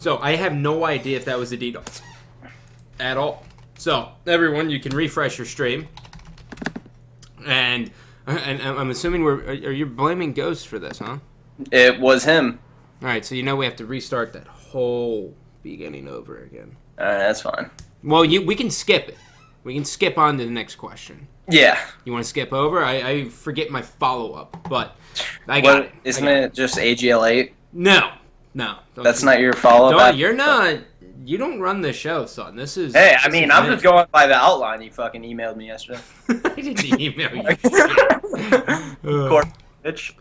So I have no idea if that was a DDoS at all. So everyone, you can refresh your stream, and I'm assuming are you blaming Ghost for this, huh? It was him. All right, so we have to restart that whole beginning over again. That's fine. Well, we can skip it. We can skip on to the next question. Yeah. You want to skip over? I forget my follow-up, but I got it. Isn't it just AGL8? No. That's not your follow-up? You're not. You don't run the show, son. This is... Hey, I mean, I'm just going by the outline you fucking emailed me yesterday. I didn't email you. Bitch.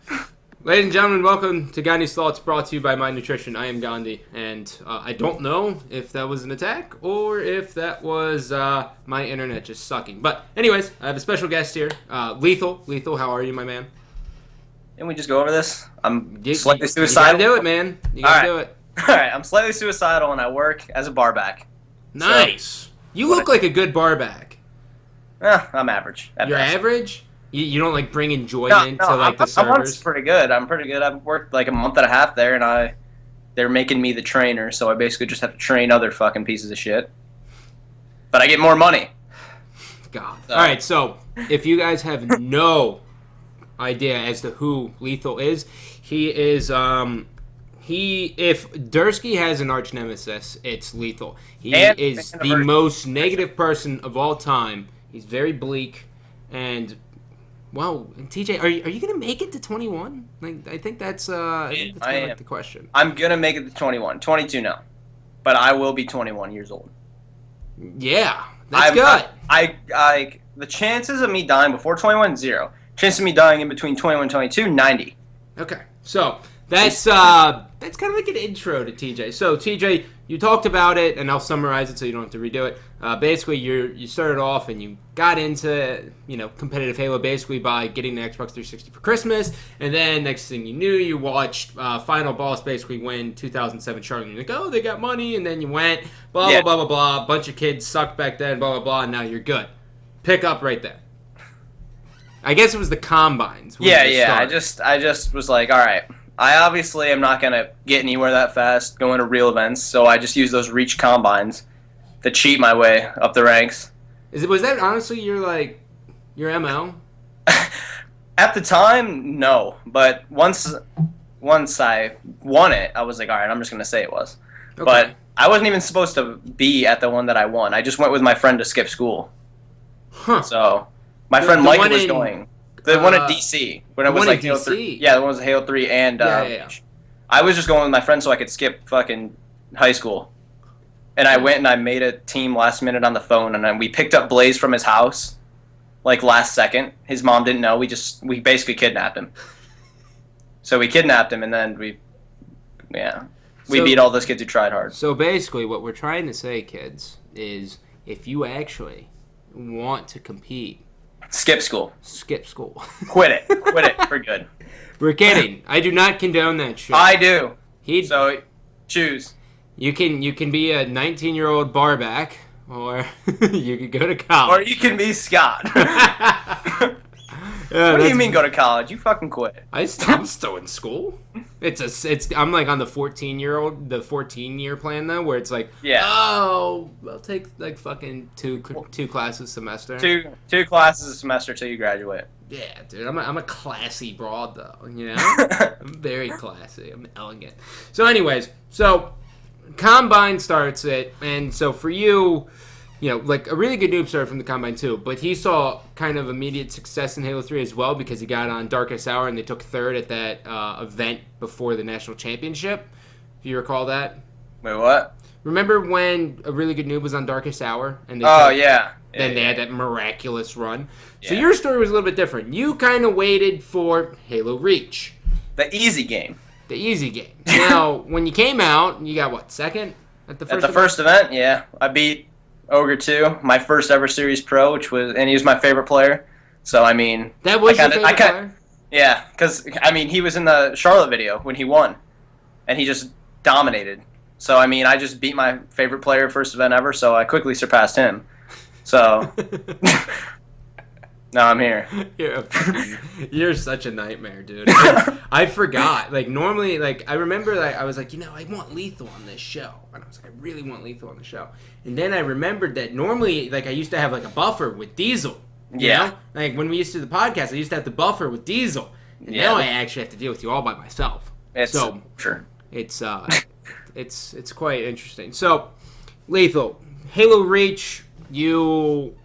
Ladies and gentlemen, welcome to Gandhi's Thoughts, brought to you by My Nutrition. I am Gandhi, and I don't know if that was an attack or if that was my internet just sucking. But anyways, I have a special guest here, Lethul. Lethul, how are you, my man? Didn't we just go over this? I'm slightly suicidal. You gotta do it, man. You gotta do it. Alright, I'm slightly suicidal and I work as a bar back. Nice. So, you look like a good bar back. I'm average. You're average? You don't like bring enjoyment to like the servers? I'm pretty good. I've worked like a month and a half there, and they're making me the trainer, so I basically just have to train other fucking pieces of shit. But I get more money. God. So. All right, so if you guys have no idea as to who Lethul is, he is if Dursky has an arch nemesis, it's Lethul. He is the most negative person of all time. He's very bleak, and wow, TJ, are you gonna make it to 21? Like, I think that's kind of like the question. I'm gonna make it to 21, 22 now, but I will be 21 years old. Yeah, that's good. The chances of me dying before 21, 0. Chance of me dying in between 21 and 22, 90. Okay, so that's kind of like an intro to TJ. So TJ, you talked about it, and I'll summarize it so you don't have to redo it. Basically, you started off and you got into competitive Halo basically by getting the Xbox 360 for Christmas, and then next thing you knew, you watched Final Boss basically win 2007 Charlie. You're like, oh, they got money, and then you went blah blah blah blah blah. A bunch of kids sucked back then, blah blah blah, and now you're good. Pick up right there. I guess it was the combines. Yeah. I just was like, all right. I obviously am not going to get anywhere that fast going to real events, so I just use those reach combines to cheat my way up the ranks. Was that honestly your MO? At the time, no. But once I won it, I was like, all right, I'm just going to say it was. Okay. But I wasn't even supposed to be at the one that I won. I just went with my friend to skip school. Huh. So my friend Mike was going. The one at DC. When it was like Halo 3. Yeah, the one was Halo 3 and I was just going with my friend so I could skip fucking high school. And I went and I made a team last minute on the phone, and then we picked up Blaze from his house like last second. His mom didn't know. We basically kidnapped him. So we kidnapped him, and then we beat all those kids who tried hard. So basically what we're trying to say, kids, is if you actually want to compete, skip school. Skip school. Quit it for good. We're kidding. I do not condone that shit. I do. So choose. You can be a 19-year-old barback, or you could go to college. Or you can be Scott. What do you mean go to college? You fucking quit. I'm still in school. I'm like on the 14-year plan though, where it's like, oh, I'll take like fucking two classes a semester. Two classes a semester till you graduate. Yeah, dude, I'm a classy broad though, I'm very classy. I'm elegant. So anyways, Combine starts it, and so for you, like a really good noob started from the Combine too, but he saw kind of immediate success in Halo 3 as well because he got on Darkest Hour and they took third at that event before the National Championship. Do you recall that? Wait, what? Remember when a really good noob was on Darkest Hour? And they Then they had that miraculous run. Yeah. So your story was a little bit different. You kind of waited for Halo Reach. The easy game. The easy game. Now, when you came out, you got what, second at the first? First event, yeah, I beat Ogre 2, my first ever Series Pro, and he was my favorite player. So I mean, that was your favorite player. Yeah, because I mean, he was in the Charlotte video when he won, and he just dominated. So I mean, I just beat my favorite player first event ever, so I quickly surpassed him. So No, I'm here. You're such a nightmare, dude. I forgot. Like, normally, like, I remember, like, I was like, I want Lethul on this show. And I was like, I really want Lethul on the show. And then I remembered that normally, like, I used to have, like, a buffer with Diesel. You know? Like, when we used to do the podcast, I used to have the buffer with Diesel. And now I actually have to deal with you all by myself. Sure. It's quite interesting. So, Lethul, Halo Reach, you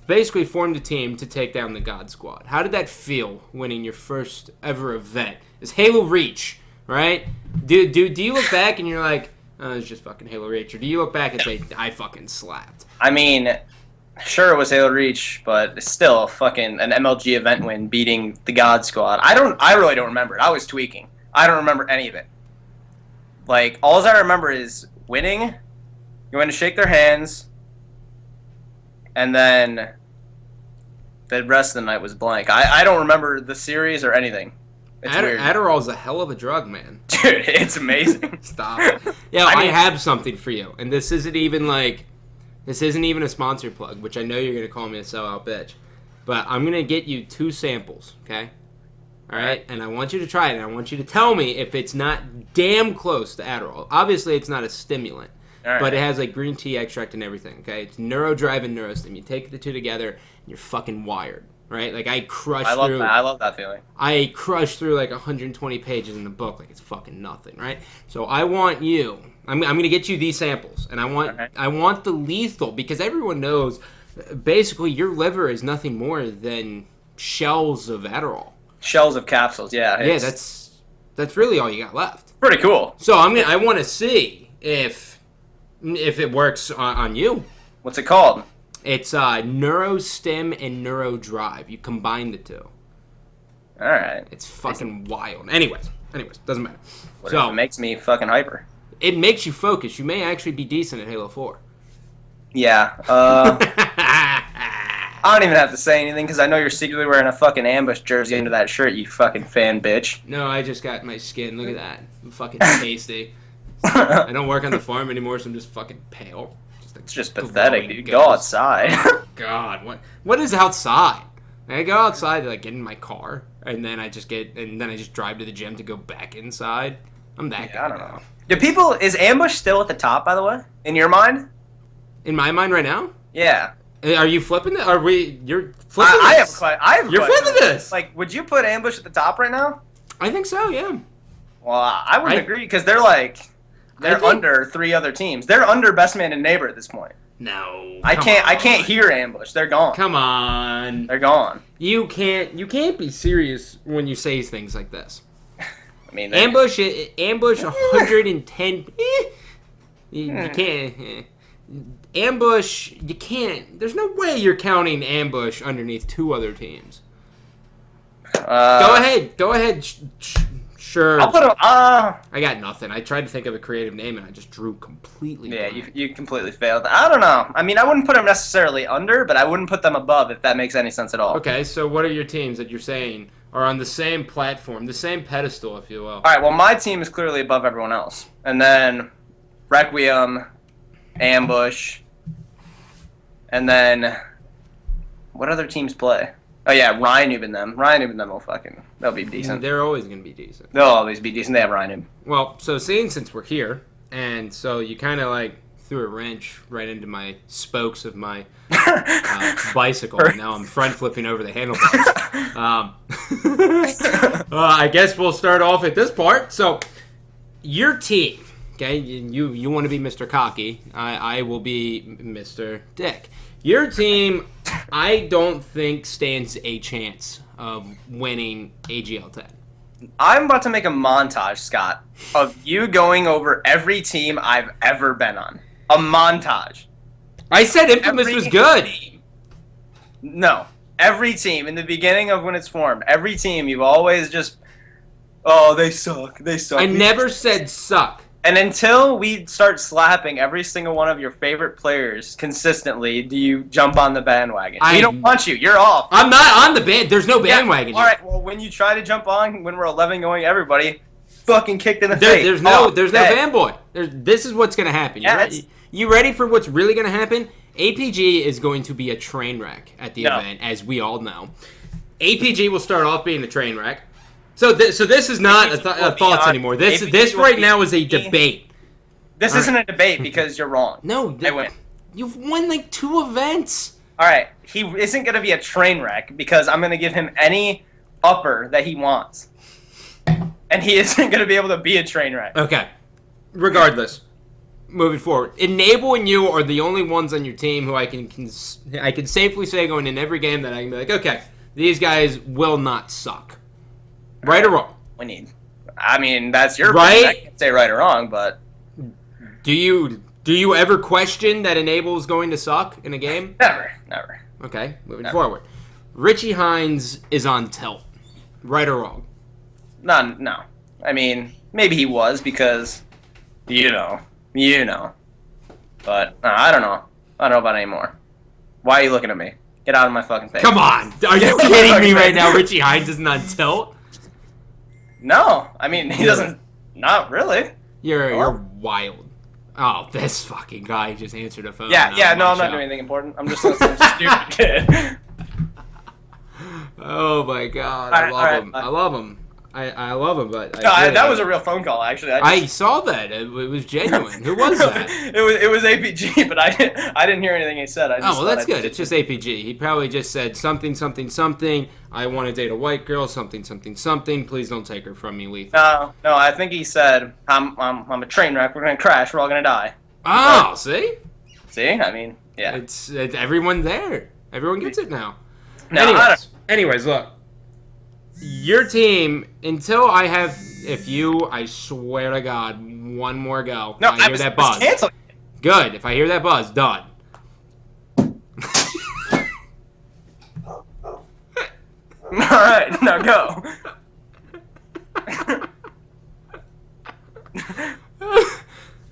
basically formed a team to take down the God Squad. How did that feel, winning your first ever event? It's Halo Reach, right? Do you look back and you're like, oh, it's just fucking Halo Reach? Or do you look back and say, I fucking slapped? I mean, sure it was Halo Reach, but it's still fucking an MLG event win beating the God Squad. I really don't remember it. I was tweaking. I don't remember any of it. Like, all I remember is winning, going to shake their hands, and then the rest of the night was blank. I don't remember the series or anything. It's weird. Adderall's a hell of a drug, man. Dude, it's amazing. Stop. Yeah, I have something for you. And this isn't even a sponsor plug, which I know you're going to call me a sellout bitch. But I'm going to get you 2 samples, okay? All right? And I want you to try it, and I want you to tell me if it's not damn close to Adderall. Obviously, it's not a stimulant. Right. But it has like green tea extract and everything, okay? It's NeuroDrive and NeuroStim. You take the 2 together, and you're fucking wired, right? Like, I love that feeling. I crushed through like 120 pages in the book like it's fucking nothing, right? So I want you, I'm going to get you these samples, and I want the Lethul, because everyone knows basically your liver is nothing more than shells of Adderall. Shells of capsules, yeah. Yeah, that's really all you got left. Pretty cool. So I want to see if it works on you. What's it called? It's NeuroStim and NeuroDrive. You combine the 2. All right. It's fucking wild. Anyways, doesn't matter. It makes me fucking hyper. It makes you focus. You may actually be decent at Halo 4. Yeah. I don't even have to say anything because I know you're secretly wearing a fucking Ambush jersey under that shirt, you fucking fan bitch. No, I just got my skin. Look at that. I'm fucking tasty. I don't work on the farm anymore, so I'm just fucking pale. It's just pathetic, dude. Go outside. God, what is outside? I go outside to like get in my car, and then I just drive to the gym to go back inside. I'm that guy. I don't know. Is Ambush still at the top, by the way? In your mind? In my mind right now? Yeah. Are you flipping it? You're flipping this? You're flipping this. Like, would you put Ambush at the top right now? I think so, yeah. Well, I wouldn't agree because they're under 3 other teams. They're under Best Man and Neighbor at this point. No. I can't hear Ambush. They're gone. Come on. They're gone. You can't be serious when you say things like this. I mean, Ambush 110. You can't. Ambush, you can't. There's no way you're counting Ambush underneath 2 other teams. Go ahead. Sure. I'll put him. I got nothing. I tried to think of a creative name and I just drew completely. Yeah, you completely failed. I don't know. I mean, I wouldn't put them necessarily under, but I wouldn't put them above if that makes any sense at all. Okay, so what are your teams that you're saying are on the same platform, the same pedestal, if you will? All right. Well, my team is clearly above everyone else, and then Requiem, Ambush, and then what other teams play? Oh yeah, Ryan and them. They'll be decent. They're always going to be decent. They'll always be decent. They have Ryan. Well, so since we're here, and so you kind of like threw a wrench right into my spokes of my bicycle. And now I'm front flipping over the handlebars. I guess we'll start off at this part. So your team, okay? You want to be Mr. Cocky. I will be Mr. Dick. Your team, I don't think stands a chance of winning AGL 10. I'm about to make a montage, Scott, of you going over every team I've ever been on. A montage. I said Infamous was good. Team. No. Every team, in the beginning of when it's formed, every team, you've always just, oh, they suck. I never said suck. And until we start slapping every single one of your favorite players consistently, do you jump on the bandwagon? We don't want you. You're off. I'm not on the band. There's no bandwagon. All right. Well, when you try to jump on, when we're 11 going, everybody fucking kicked in the face. There's no fanboy. This is what's gonna happen. You ready for what's really gonna happen? APG is going to be a train wreck at the event, as we all know. APG will start off being a train wreck. So this is not a thoughts anymore. This right now is a debate. This isn't a debate because you're wrong. No, I win. You've won like 2 events. All right, he isn't going to be a train wreck because I'm going to give him any upper that he wants. And he isn't going to be able to be a train wreck. Okay. Regardless, moving forward, Enable and you are the only ones on your team who I can safely say going in every game that I can be like, okay, these guys will not suck. Right or wrong? I mean, that's your right. I can't say right or wrong, but do you ever question that Enable is going to suck in a game? Never. Okay, moving forward. Richie Hines is on tilt. Right or wrong? No. I mean, maybe he was because, you know. But I don't know. I don't know about it anymore. Why are you looking at me? Get out of my fucking face. Come on. Are you kidding me right now? Richie Hines isn't on tilt? No. I mean, he doesn't. Not really. You're wild. Oh, this fucking guy just answered a phone. Yeah, no, I'm not doing anything important. I'm just some stupid kid. Oh my god, I love him. I love him, but that was a real phone call. Actually, I saw that. It was genuine. Who was that? it was APG, but I didn't hear anything he said. That's good. It's just APG. He probably just said something. I want to date a white girl. Something. Please don't take her from me, Lethul. No. I think he said, "I'm a train wreck. We're gonna crash. We're all gonna die." Oh, see. I mean, yeah. It's everyone there. Everyone gets it now. No, Anyways, look. Your team, until I have, I swear to God, one more go. No, I hear that buzz. Canceling. Good. If I hear that buzz, done. Alright, now go.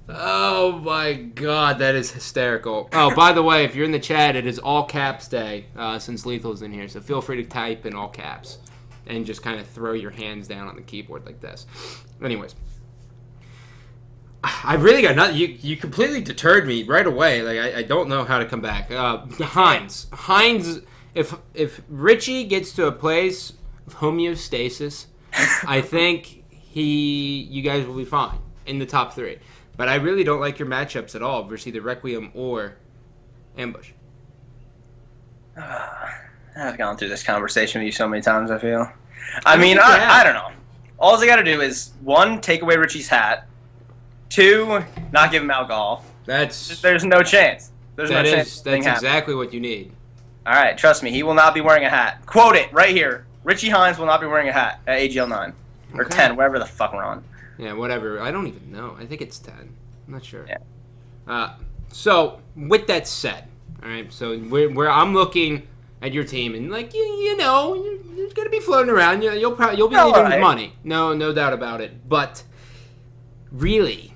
Oh my god, that is hysterical. Oh, by the way, if you're in the chat, it is all caps day since Lethul's in here, so feel free to type in all caps. And just kind of throw your hands down on the keyboard like this. Anyways. I really got nothing. You completely deterred me right away. Like, I don't know how to come back. Hines, if Richie gets to a place of homeostasis, I think you guys will be fine in the top 3. But I really don't like your matchups at all versus either Requiem or Ambush. I've gone through this conversation with you so many times, I feel. I mean, I don't know. All I got to do is, 1, take away Richie's hat. 2, not give him alcohol. There's no chance. There's no chance. That's exactly what you need. All right, trust me. He will not be wearing a hat. Quote it right here. Richie Hines will not be wearing a hat at AGL 9. Or 10, wherever the fuck we're on. Yeah, whatever. I don't even know. I think it's 10. I'm not sure. Yeah. So, with that said, all right, so where I'm looking at your team, and like you're gonna be floating around. You'll be needing money. No doubt about it. But really,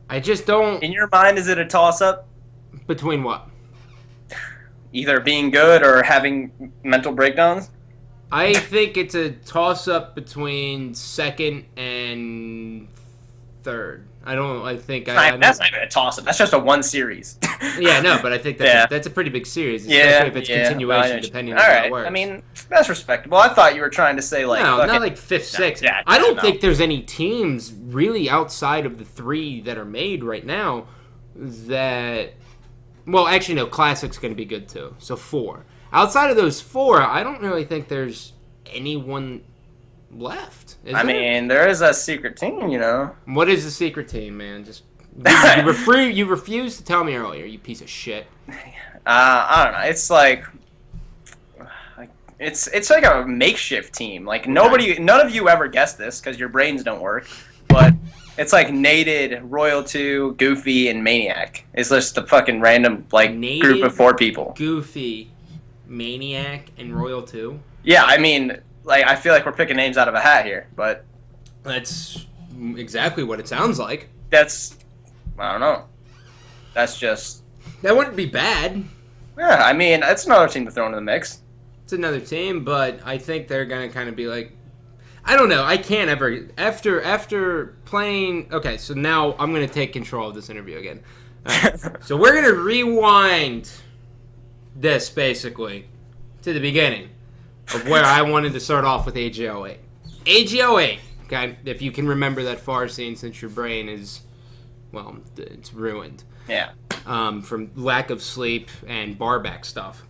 I just don't. In your mind, is it a toss-up? Between what? Either being good or having mental breakdowns. I think it's a toss-up between second and third. That's not even a toss-up. That's just a 1 series. Yeah, no, but I think that's a pretty big series, especially if it's continuation, depending on how it works. I mean, that's respectable. I thought you were trying to say, like... No, not like 5th, 6th. Yeah, I don't think there's any teams really outside of the 3 that are made right now that... Well, actually, no, Classic's going to be good, too. So 4. Outside of those 4, I don't really think there's anyone left. I mean, there is a secret team, you know. What is the secret team, man? Just you refused to tell me earlier, you piece of shit. I don't know. It's like it's like a makeshift team. Like none of you ever guessed this because your brains don't work. But it's like Nated, Royal 2, Goofy, and Maniac. It's just a fucking random Nated, group of 4 people. Goofy, Maniac, and Royal 2. Yeah, I mean. Like, I feel like we're picking names out of a hat here, but... That's exactly what it sounds like. I don't know. That's just... That wouldn't be bad. Yeah, I mean, it's another team to throw into the mix. It's another team, but I think they're going to kind of be like... I don't know. I can't ever... After playing... Okay, so now I'm going to take control of this interview again. Right. So we're going to rewind this, basically, to the beginning of where I wanted to start off with AG08. AG08, okay, if you can remember that far scene since your brain is, well, it's ruined. Yeah. From lack of sleep and bar back stuff.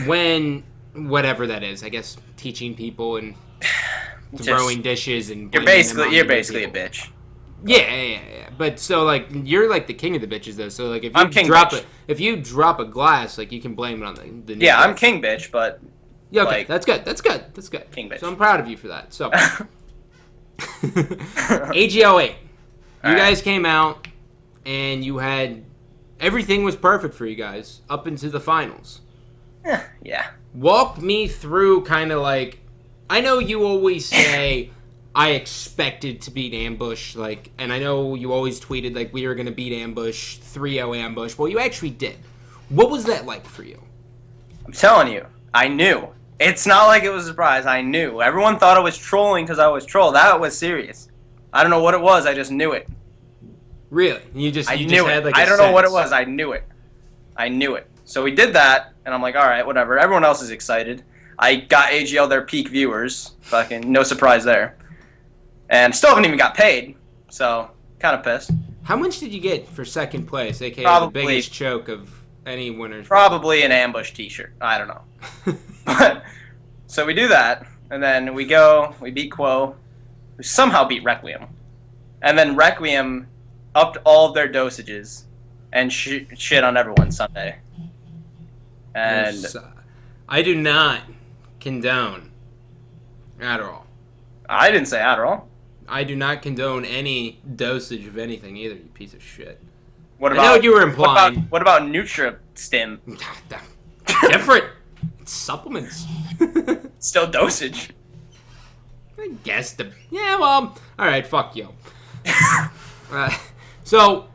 When, whatever that is, I guess teaching people and throwing dishes and... You're basically a bitch. Yeah. But so, like, you're like the king of the bitches, though. So, like, if you drop a glass, like, you can blame it on the yeah, I'm king bitch, but... Yeah, okay, like, that's good. King bitch. So I'm proud of you for that. So, AG08. You guys came out, and you had... Everything was perfect for you guys up into the finals. Yeah. Walk me through kind of like... I know you always say... I expected to beat Ambush, like, and I know you always tweeted, like, we were going to beat Ambush, 3-0 Ambush. Well, you actually did. What was that like for you? I'm telling you, I knew. It's not like it was a surprise. I knew. Everyone thought I was trolling because I was trolled. That was serious. I don't know what it was. I just knew it. Really? You just had, like, I don't know what it was. I knew it. So we did that, and I'm like, all right, whatever. Everyone else is excited. I got AGL their peak viewers. Fucking no surprise there. And still haven't even got paid, so kind of pissed. How much did you get for second place, aka the biggest choke of any winners? Probably an Ambush t-shirt. I don't know. But so we do that, and then we beat Quo, who somehow beat Requiem. And then Requiem upped all of their dosages and shit on everyone Sunday. And I do not condone Adderall. I didn't say Adderall. I do not condone any dosage of anything either, you piece of shit. What about, I know what you were implying. What about Nutri-Stim? Different. It's supplements. Still dosage. I guess. Yeah, well, alright, fuck you. So,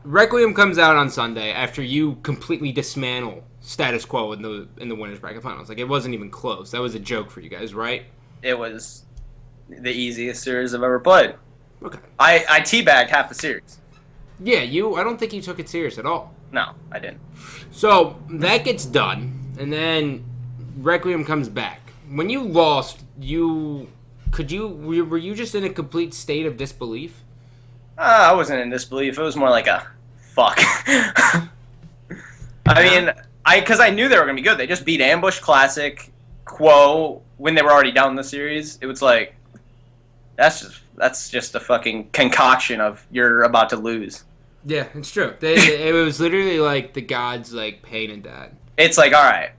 Requiem comes out on Sunday after you completely dismantle status quo in the winners bracket finals. Like, it wasn't even close. That was a joke for you guys, right? It was the easiest series I've ever played. Okay. I teabagged half the series. Yeah, I don't think you took it serious at all. No, I didn't. So, that gets done, and then Requiem comes back. When you lost, were you just in a complete state of disbelief? I wasn't in disbelief. It was more like a fuck. I mean, because I knew they were going to be good. They just beat Ambush Classic, Quo, when they were already down in the series. It was like, that's just a fucking concoction of you're about to lose. Yeah, it's true. It was literally like the gods like painted that. It's like, all right,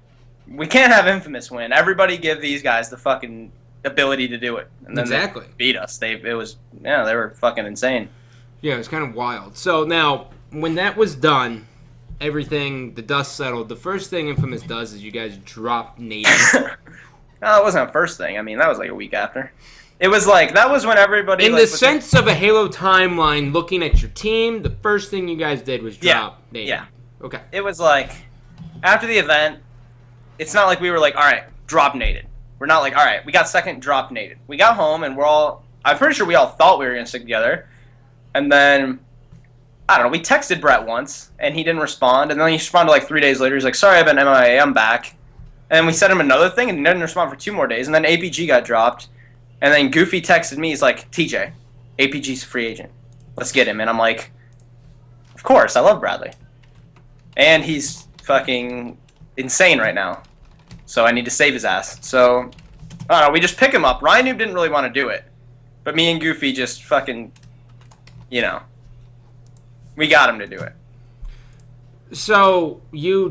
we can't have Infamous win. Everybody give these guys the fucking ability to do it, and then they beat us. They were fucking insane. Yeah, it was kind of wild. So now, when that was done, the dust settled. The first thing Infamous does is you guys drop native. No, it wasn't a first thing. I mean, that was like a week after. It was like, that was when everybody... In the sense of a Halo timeline, looking at your team, the first thing you guys did was drop native. Yeah. Okay. It was like, after the event, it's not like we were like, all right, drop native. We're not like, all right, we got second, drop native. We got home, and I'm pretty sure we all thought we were going to stick together. And then, I don't know, we texted Brett once, and he didn't respond. And then he responded like 3 days later. He's like, sorry, I've been MIA, I'm back. And we sent him another thing, and he didn't respond for 2 more days. And then APG got dropped. And then Goofy texted me. He's like, TJ, APG's a free agent. Let's get him. And I'm like, of course, I love Bradley. And he's fucking insane right now. So I need to save his ass. So, I don't know, we just pick him up. Ryan Noob didn't really want to do it. But me and Goofy just fucking, we got him to do it. So,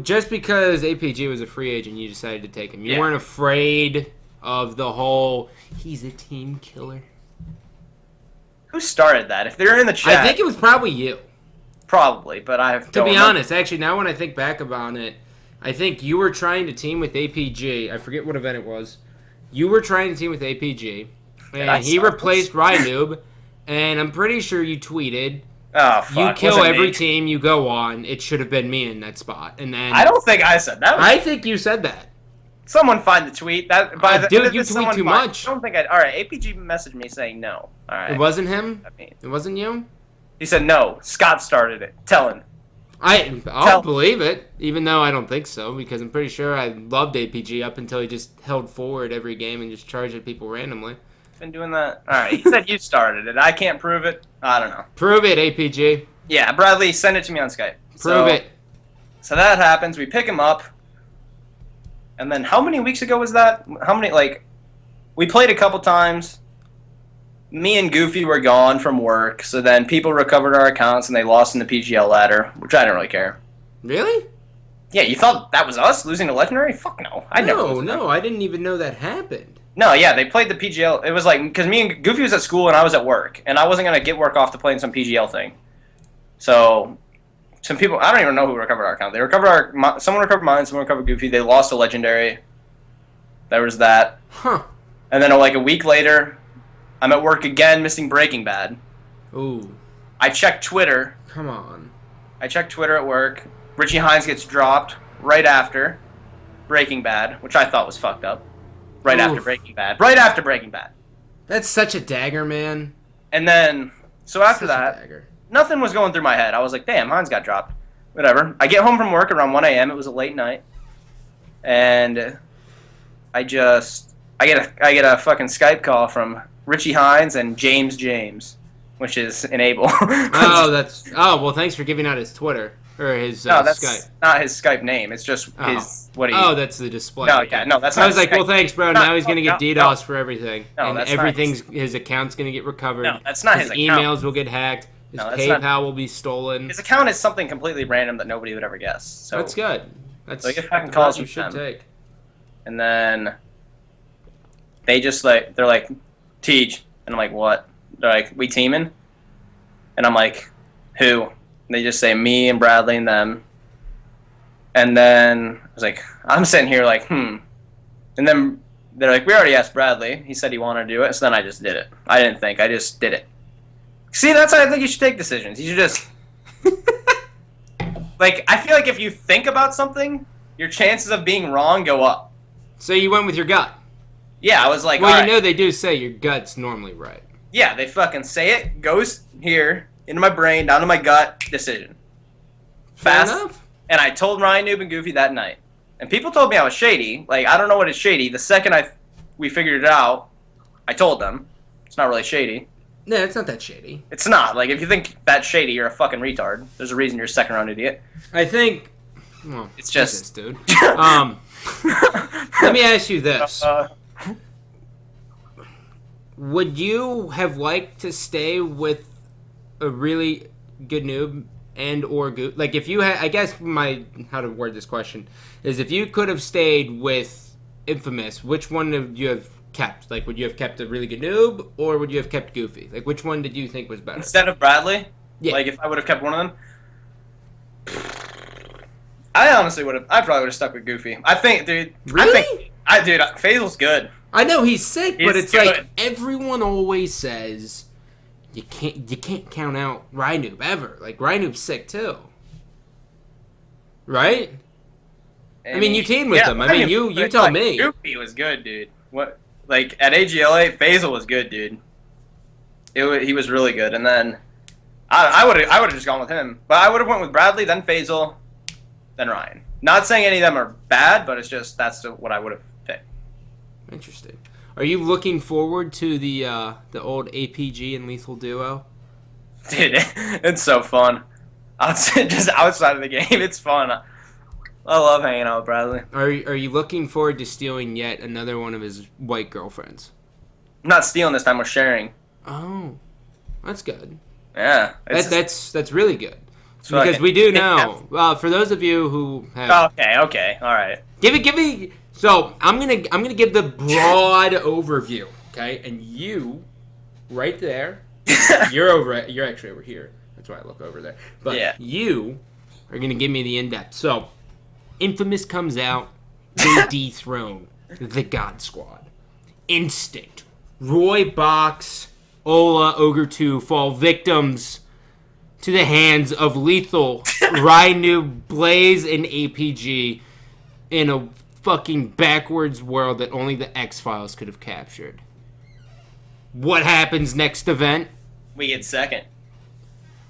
just because APG was a free agent, you decided to take him. You weren't afraid of the whole, he's a team killer. Who started that? If they're in the chat. I think it was probably you. Probably, but I have to be honest, actually, now when I think back about it, I think you were trying to team with APG. I forget what event it was. You were trying to team with APG, and he replaced Rynoob, and I'm pretty sure you tweeted, oh, fuck. You kill every team you go on, it should have been me in that spot. And then I don't think I said that. I think you said that. Someone find the tweet. Dude, you tweet too much. I don't think All right, APG messaged me saying no. All right. It wasn't him? It wasn't you? He said, no, Scott started it. Tell him. I'll believe it, even though I don't think so, because I'm pretty sure I loved APG up until he just held forward every game and just charged at people randomly. Been doing that? All right, he said you started it. I can't prove it. I don't know. Prove it, APG. Yeah, Bradley, send it to me on Skype. Prove it. So that happens. We pick him up. And then how many weeks ago was that? We played a couple times. Me and Goofy were gone from work, so then people recovered our accounts and they lost in the PGL ladder, which I don't really care. Really? Yeah, you thought that was us losing to Legendary? Fuck no. I didn't even know that happened. No, yeah, they played the PGL. It was like, because me and Goofy was at school and I was at work, and I wasn't going to get work off to play in some PGL thing. So, some people, I don't even know who recovered our account. Someone recovered mine, someone recovered Goofy. They lost to Legendary. There was that. Huh. And then like a week later, I'm at work again missing Breaking Bad. Ooh. I checked Twitter. Come on. I checked Twitter at work. Richie Hines gets dropped right after Breaking Bad, which I thought was fucked up. Right after Breaking Bad. Right after Breaking Bad. That's such a dagger, man. And then, so after that, nothing was going through my head. I was like, damn, Hines got dropped. Whatever. I get home from work around 1 a.m. It was a late night. And I get a fucking Skype call from Richie Hines and James, which is Enable. Well, thanks for giving out his Twitter. Or his that's Skype. Not his Skype name. It's just his that's the display. No, okay. No, that's not. I was like, well, thanks, bro. Now he's gonna get DDoS for everything, and his account's gonna get recovered. No, that's not his account. Emails will get hacked. His PayPal will be stolen. His account is something completely random that nobody would ever guess. So that's good. That's like if I can call you should take. And then they're like, Tej, and I'm like, what? They're like, we teaming? And I'm like, who? And they just say me and Bradley and them. And then I was like, I'm sitting here like, And then they're like, we already asked Bradley. He said he wanted to do it. So then I just did it. I didn't think. I just did it. See, that's how I think you should take decisions. You should just... I feel like if you think about something, your chances of being wrong go up. So you went with your gut? Yeah, I was like, well, you know they do say your gut's normally right. Yeah, they fucking say it, goes here, into my brain, down to my gut, decision. Fast. Fair enough. And I told Ryan, Noob, and Goofy that night. And people told me I was shady. Like, I don't know what is shady. The second we figured it out, I told them. It's not really shady. No, it's not that shady. It's not. Like, if you think that's shady, you're a fucking retard. There's a reason you're a second-round idiot. I think... Well, it's just... dude. Let me ask you this. Would you have liked to stay with a really good noob and or good... Like, if you had... I guess how to word this question is if you could have stayed with Infamous, which one would you have kept? Like, would you have kept a really good noob or would you have kept Goofy? Like, which one did you think was better? Instead of Bradley? Yeah. Like, if I would have kept one of them? I honestly would have... I probably would have stuck with Goofy. I think, dude... Really? Dude, Faisal's good. I know he's sick, but it's good. Like everyone always says you can't count out Rynoob ever. Like Rynoob's sick too. Right? I mean you teamed with him. I mean you tell me. Goofy was good, dude. What like at AGLA, Faisal was good, dude. He was really good, and then I would have just gone with him. But I would have went with Bradley, then Faisal, then Ryan. Not saying any of them are bad, but it's just that's what I would have picked. Interesting. Are you looking forward to the old APG and Lethul duo? Dude, it's so fun. Just outside of the game, it's fun. I love hanging out with Bradley. Are you looking forward to stealing yet another one of his white girlfriends? I'm not stealing this time. We're sharing. Oh, that's good. Yeah, that's really good. Because we do know. For those of you who have. Okay, all right. Give me. So I'm gonna give the broad overview, okay? And you, right there, you're actually over here. That's why I look over there. But you are gonna give me the in-depth. So, Infamous comes out, they dethrone the God Squad. Instinct, Roy Box, Ola, Ogre 2 fall victims to the hands of Lethul, Rynoob, Blaze, and APG in a fucking backwards world that only the X-Files could have captured. What happens next event? We get second.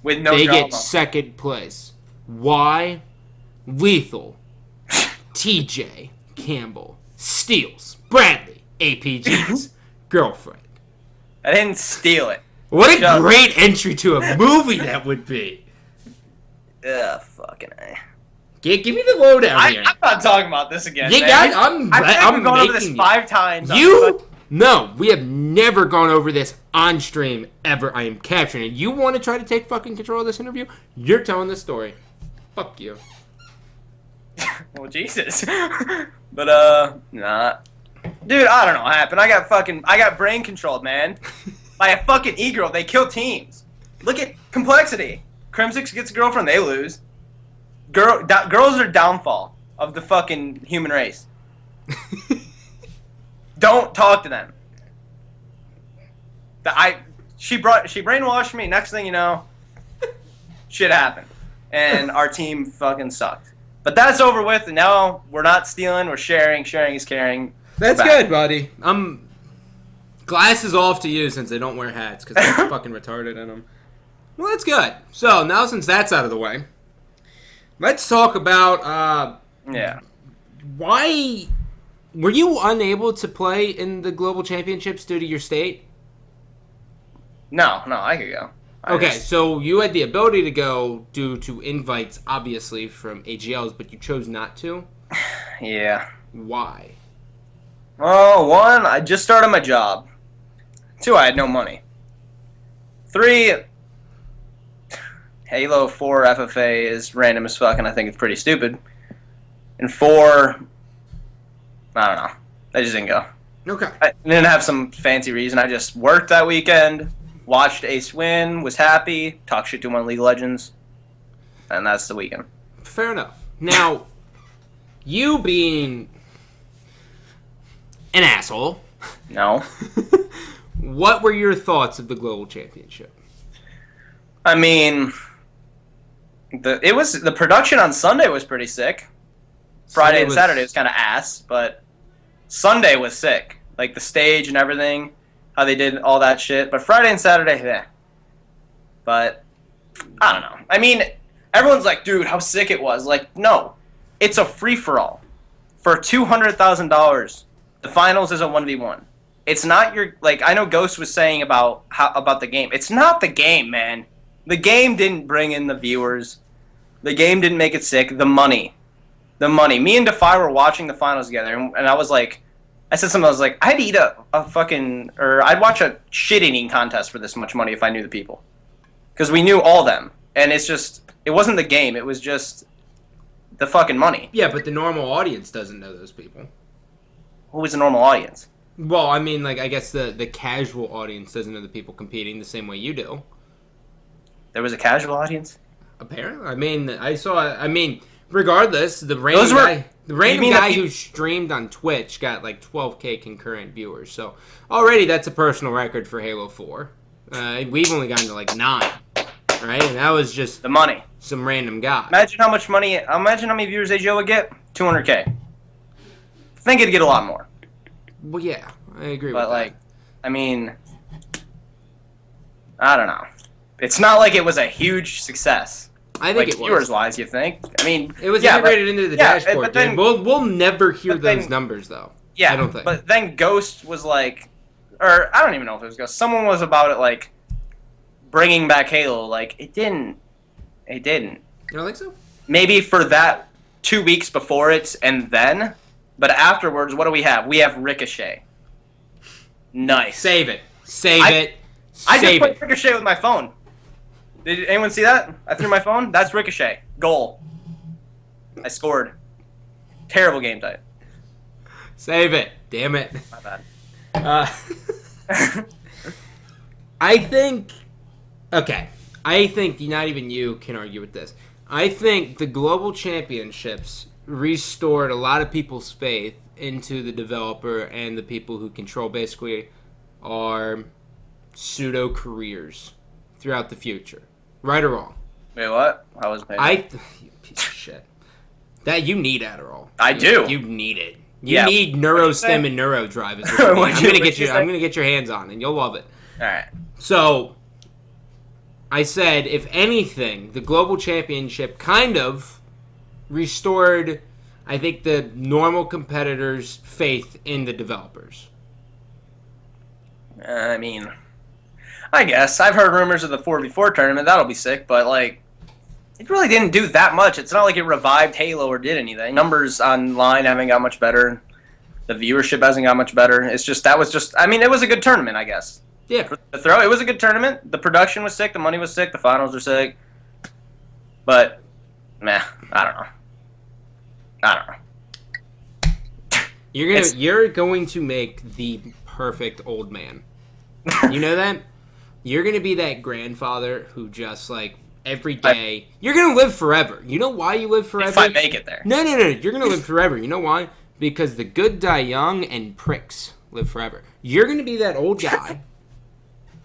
with no they drama. get second place. Why? Lethul, TJ, Campbell, steals Bradley, APG's girlfriend. I didn't steal it. What a great entry to a movie that would be. Ugh, fucking A. Give me the lowdown here. I'm not talking about this again. Yeah, man. I'm going over this 5 times. No, we have never gone over this on stream ever. I am capturing it. You want to try to take fucking control of this interview? You're telling the story. Fuck you. Well, Jesus. But, nah. Dude, I don't know what happened. I got brain controlled, man. By a fucking e-girl. They kill teams. Look at complexity. Crimsix gets a girlfriend, they lose. Girls are downfall of the fucking human race. Don't talk to them. She brainwashed me. Next thing you know, shit happened. And our team fucking sucked. But that's over with, and now we're not stealing, we're sharing. Sharing is caring. That's good, buddy. Glasses off to you since they don't wear hats, because they're fucking retarded in them. Well, that's good. So, now since that's out of the way, let's talk about, why were you unable to play in the Global Championships due to your state? No, I could go. So you had the ability to go due to invites, obviously, from AGLs, but you chose not to? Yeah. Why? Well, 1, I just started my job. 2, I had no money. 3, Halo 4 FFA is random as fuck, and I think it's pretty stupid. And 4, I don't know. I just didn't go. Okay. I didn't have some fancy reason. I just worked that weekend, watched Ace win, was happy, talked shit to one of League of Legends, and that's the weekend. Fair enough. Now, you being an asshole. No. What were your thoughts of the Global Championship? I mean, the production on Sunday was pretty sick. Friday and Saturday was kind of ass, but Sunday was sick. Like the stage and everything, how they did all that shit. But Friday and Saturday, But I don't know. I mean, everyone's like, dude, how sick it was. Like, no, it's a free-for-all for $200,000. The finals is a 1v1. It's not your, like, I know Ghost was saying about the game. It's not the game, man. The game didn't bring in the viewers. The game didn't make it sick. The money. Me and Defy were watching the finals together, and I was like, I said something, I was like, I'd eat I'd watch a shit-eating contest for this much money if I knew the people. Because we knew all them. And it's just, it wasn't the game, it was just the fucking money. Yeah, but the normal audience doesn't know those people. Who was the normal audience? Well, I mean, like, I guess the casual audience doesn't know the people competing the same way you do. There was a casual audience? Apparently. I mean, regardless, the random guy who streamed on Twitch got like 12K concurrent viewers. So already that's a personal record for Halo 4. We've only gotten to like 9, right? And that was just the money. Some random guy. Imagine how many viewers AGO would get. 200K. I think it'd get a lot more. Well, yeah, I agree with that. But like, I mean, I don't know. It's not like it was a huge success. I think it was. Viewers-wise, you think? I mean, it was integrated into the dashboard. But then, we'll never hear those numbers, though. Yeah, I don't think. But then Ghost was like, or I don't even know if it was Ghost. Someone was about it, like, bringing back Halo. Like, it didn't. You don't think so? Maybe for that 2 weeks before it and then, but afterwards, what do we have? We have Ricochet. Nice. Save it. I just played Ricochet with my phone. Did anyone see that? I threw my phone. That's Ricochet. Goal. I scored. Terrible game type. Save it. Damn it. My bad. I think not even you can argue with this. I think the Global Championships restored a lot of people's faith into the developer and the people who control basically our pseudo careers throughout the future. Right or wrong? Wait, what? I was paid. You piece of shit. That you need Adderall. I do. You need it. You need NeuroStem and NeuroDrive. I'm gonna get your hands on, and you'll love it. All right. So, I said, if anything, the Global Championship kind of restored, I think, the normal competitors' faith in the developers. I mean, I guess. I've heard rumors of the 4v4 tournament. That'll be sick, but, like, it really didn't do that much. It's not like it revived Halo or did anything. Numbers online haven't got much better. The viewership hasn't got much better. It's just, that was just, I mean, it was a good tournament, I guess. Yeah. For the throw, it was a good tournament. The production was sick. The money was sick. The finals were sick. But, meh, I don't know. You're going to make the perfect old man. You know that? You're going to be that grandfather who just, like, every day... You're going to live forever. You know why you live forever? If I make it there. No. You're going to live forever. You know why? Because the good die young and pricks live forever. You're going to be that old guy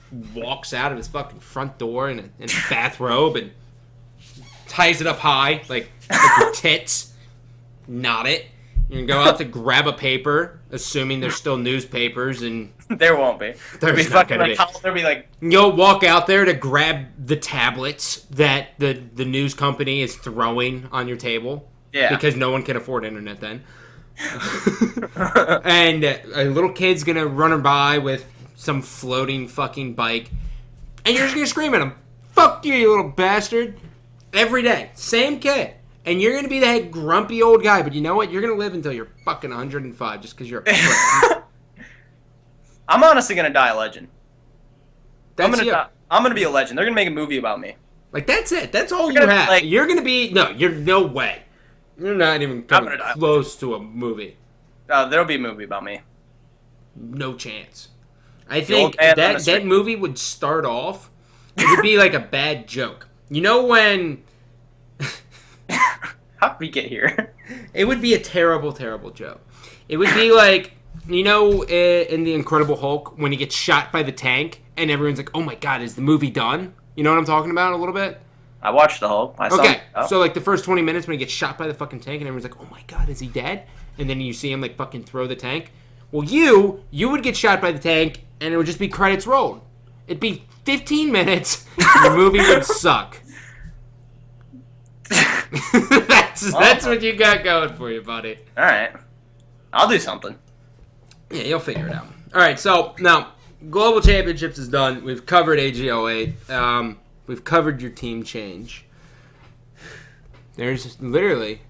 who walks out of his fucking front door in a bathrobe and ties it up high, like your tits. Knot it. You can go out to grab a paper, assuming there's still newspapers, and there won't be. There's not gonna be. There'll be like you'll walk out there to grab the tablets that the news company is throwing on your table. Yeah. Because no one can afford internet then. And a little kid's gonna run her by with some floating fucking bike, and you're just gonna scream at him, "Fuck you, you little bastard!" Every day, same kid. And you're going to be that grumpy old guy, but you know what? You're going to live until you're fucking 105 just because you're a prick. I'm honestly going to die a legend. I'm going to be a legend. They're going to make a movie about me. Like, that's it. That's all you have. Like, you're going to be... No, you're no way. You're not even coming close to a movie. There'll be a movie about me. No chance. I think that movie would start off... It would be like a bad joke. You know when... How did we get here? It would be a terrible, terrible joke. It would be like, you know, in The Incredible Hulk, when he gets shot by the tank, and everyone's like, oh my god, is the movie done? You know what I'm talking about a little bit? I watched the Hulk. So like the first 20 minutes when he gets shot by the fucking tank, and everyone's like, oh my god, is he dead? And then you see him like fucking throw the tank. Well, you would get shot by the tank, and it would just be credits rolled. It'd be 15 minutes, and the movie would suck. That's what you got going for you, buddy. All right. I'll do something. Yeah, you'll figure it out. All right, so now Global Championships is done. We've covered AG08. We've covered your team change. There's literally...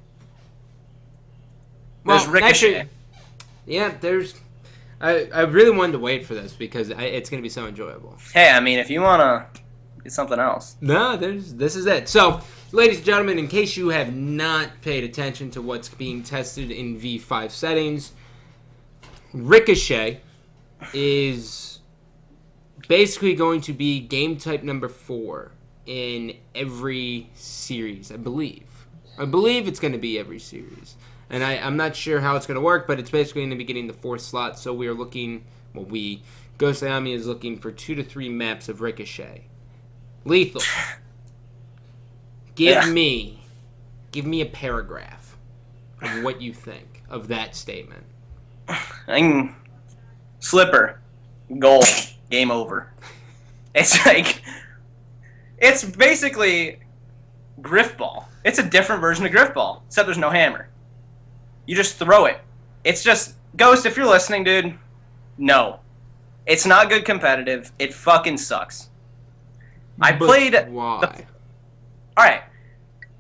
There's Ricochet. Actually, yeah, there's... I really wanted to wait for this because it's going to be so enjoyable. Hey, I mean, if you want to get something else. No, this is it. So... Ladies and gentlemen, in case you have not paid attention to what's being tested in V5 settings, Ricochet is basically going to be game type number 4 in every series, I believe. I believe it's going to be every series. And I'm not sure how it's going to work, but it's basically going to be getting the 4th slot, so we are looking, Ghost Ayami is looking for 2 to 3 maps of Ricochet. Lethul. Give me a paragraph of what you think of that statement. Slipper, goal, game over. It's like, it's basically Griffball. It's a different version of Griffball, except there's no hammer. You just throw it. It's just, Ghost, if you're listening, dude, no. It's not good competitive. It fucking sucks. I played... Why? Alright.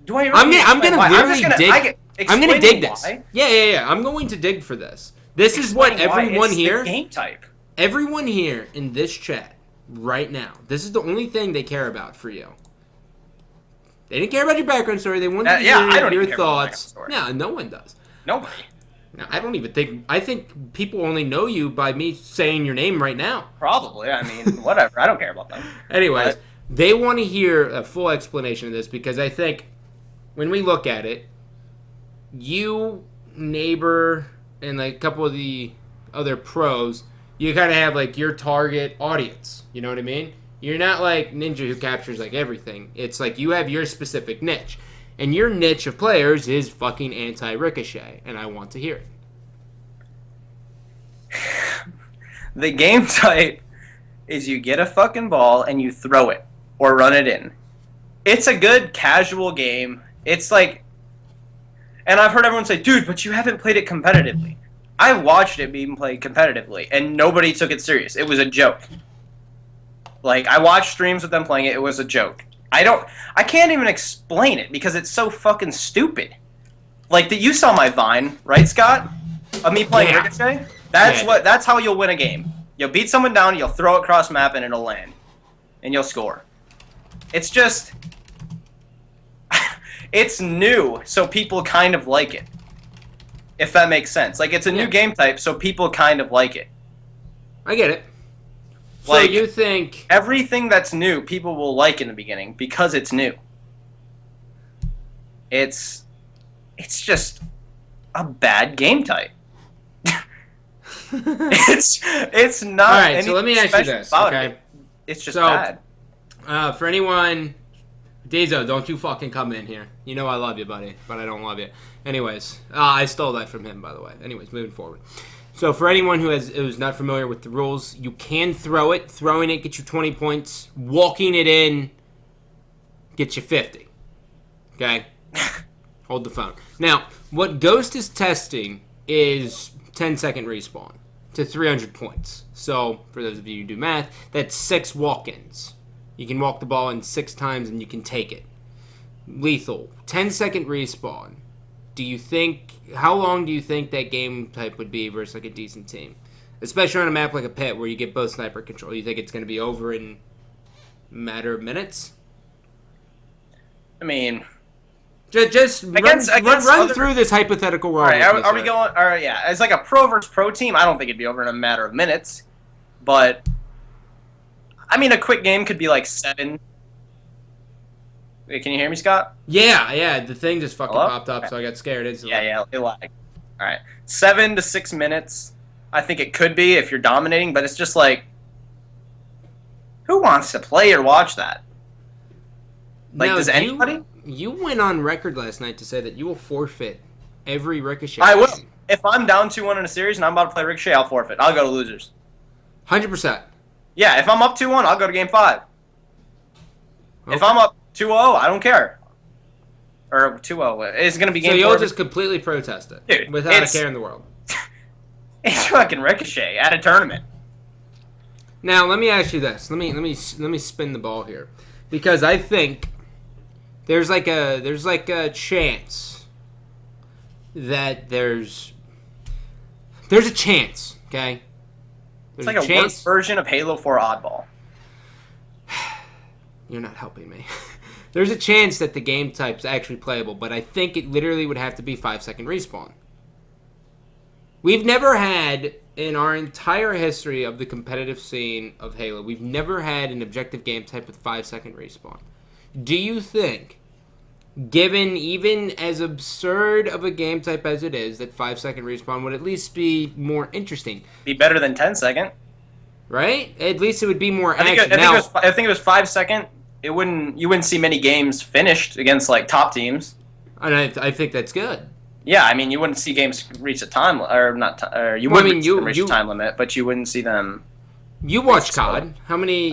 Do I I'm gonna dig this. Why. Yeah. I'm going to dig for this. This is what everyone here... The game type. Everyone here in this chat right now, this is the only thing they care about for you. They didn't care about your background story. They wanted to hear your thoughts. No, no one does. Nobody. No, I don't even think... I think people only know you by me saying your name right now. Probably. I mean, whatever. I don't care about them. Anyways, they want to hear a full explanation of this because I think when we look at it, you, Neighbor, and like a couple of the other pros, you kind of have like your target audience. You know what I mean? You're not like Ninja who captures like everything. It's like you have your specific niche. And your niche of players is fucking anti-Ricochet, and I want to hear it. The game type is you get a fucking ball and you throw it. or run it in. It's a good casual game. It's like, and I've heard everyone say, dude, but you haven't played it competitively. I watched it being played competitively, and nobody took it serious. It was a joke. Like, I watched streams with them playing it. It was a joke. I can't even explain it because it's so fucking stupid. Like, you saw my Vine, right, Scott? Of me playing Ricochet? That's how you'll win a game. You'll beat someone down, you'll throw it cross map, and it'll land. And you'll score. It's just... it's new, so people kind of like it. If that makes sense. Like, it's a new game type, so people kind of like it. I get it. Like, so you think... everything that's new, people will like in the beginning, because it's new. It's just a bad game type. it's not. All right, so let me ask you this, okay? It's just bad. For anyone, Dezo, don't you fucking come in here. You know I love you, buddy, but I don't love you. Anyways, I stole that from him, by the way. Anyways, moving forward. So for anyone who's not familiar with the rules, you can throw it. Throwing it gets you 20 points. Walking it in gets you 50. Okay? Hold the phone. Now, what Ghost is testing is 10-second respawn to 300 points. So, for those of you who do math, that's 6 walk-ins. You can walk the ball in 6 times and you can take it. Lethul, 10-second respawn. How long do you think that game type would be versus like a decent team? Especially on a map like a pit where you get both sniper control. You think it's going to be over in a matter of minutes? I mean... Just run through this hypothetical world. All right, are we going? All right, yeah. As like a pro versus pro team, I don't think it'd be over in a matter of minutes. But I mean, a quick game could be like 7. Wait, can you hear me, Scott? Yeah. The thing just fucking popped up, so I got scared instantly. Yeah, it lagged. All right, 7 to 6 minutes. I think it could be if you're dominating, but it's just like, who wants to play or watch that? Like, does anybody? You went on record last night to say that you will forfeit every Ricochet. I will. If I'm down 2-1 in a series and I'm about to play Ricochet, I'll forfeit. I'll go to losers. 100%. Yeah, if I'm up 2-1, I'll go to game 5. Okay. If I'm up 2-0, I don't care. Or 2-0. It's going to be game 4. So you'll just completely protest it. Dude, without a care in the world. It's fucking Ricochet at a tournament. Now, let me ask you this. Let me spin the ball here. Because I think... There's like a chance that there's a chance, okay? It's like a worse version of Halo 4 Oddball. You're not helping me. There's a chance that the game type's actually playable, but I think it literally would have to be 5-second respawn. We've never had, in our entire history of the competitive scene of Halo, we've never had an objective game type with 5-second respawn. Do you think, given even as absurd of a game type as it is, that 5-second respawn would at least be more interesting? Be better than 10-second. Right? At least it would be more action. I think it was 5-second. You wouldn't see many games finished against like top teams. And I think that's good. Yeah, I mean, you wouldn't see games reach a time or not, or you would reach a time limit, but you wouldn't see them. You watch COD. How many...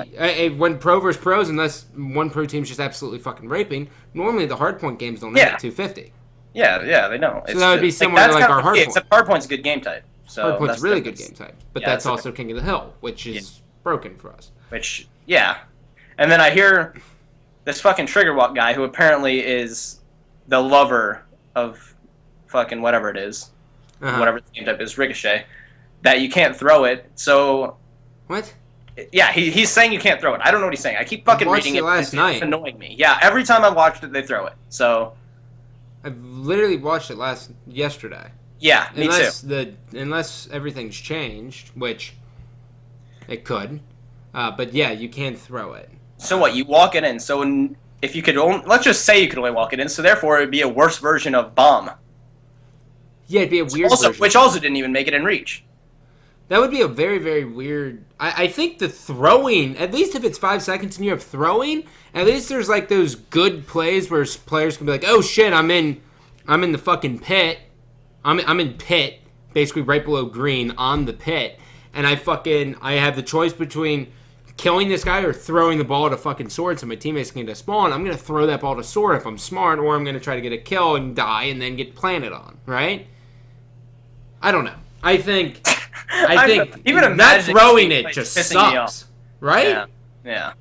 when pro versus pros, unless one pro team's just absolutely fucking raping, normally the hardpoint games don't end at 250. Yeah, they don't. So that would be similar to like our hardpoint. Except hardpoint's a good game type. So hardpoint's a really good game type. But that's also King of the Hill, which is broken for us. And then I hear this fucking Trigger Walk guy who apparently is the lover of fucking whatever it is, whatever the game type is, Ricochet, that you can't throw it, so... What? Yeah, he's saying you can't throw it. I don't know what he's saying. I keep fucking reading it. Last night. It's annoying me. Yeah, every time I watched it, they throw it. So I've literally watched it yesterday. Yeah, me too. Unless everything's changed, which it could. But yeah, you can throw it. So what? You walk it in. So if you could let's just say you could only walk it in. So therefore, it would be a worse version of bomb. Yeah, it'd be a weird version. Which also didn't even make it in reach. That would be a very, very weird... I think the throwing, at least if it's 5 seconds and you have throwing, at least there's like those good plays where players can be like, oh shit, I'm in the fucking pit. I'm in pit, basically right below green on the pit, and I have the choice between killing this guy or throwing the ball to fucking sword so my teammates can get a spawn, I'm going to throw that ball to sword if I'm smart, or I'm going to try to get a kill and die and then get planted on, right? I don't know. I think even not throwing it just sucks, right? Yeah.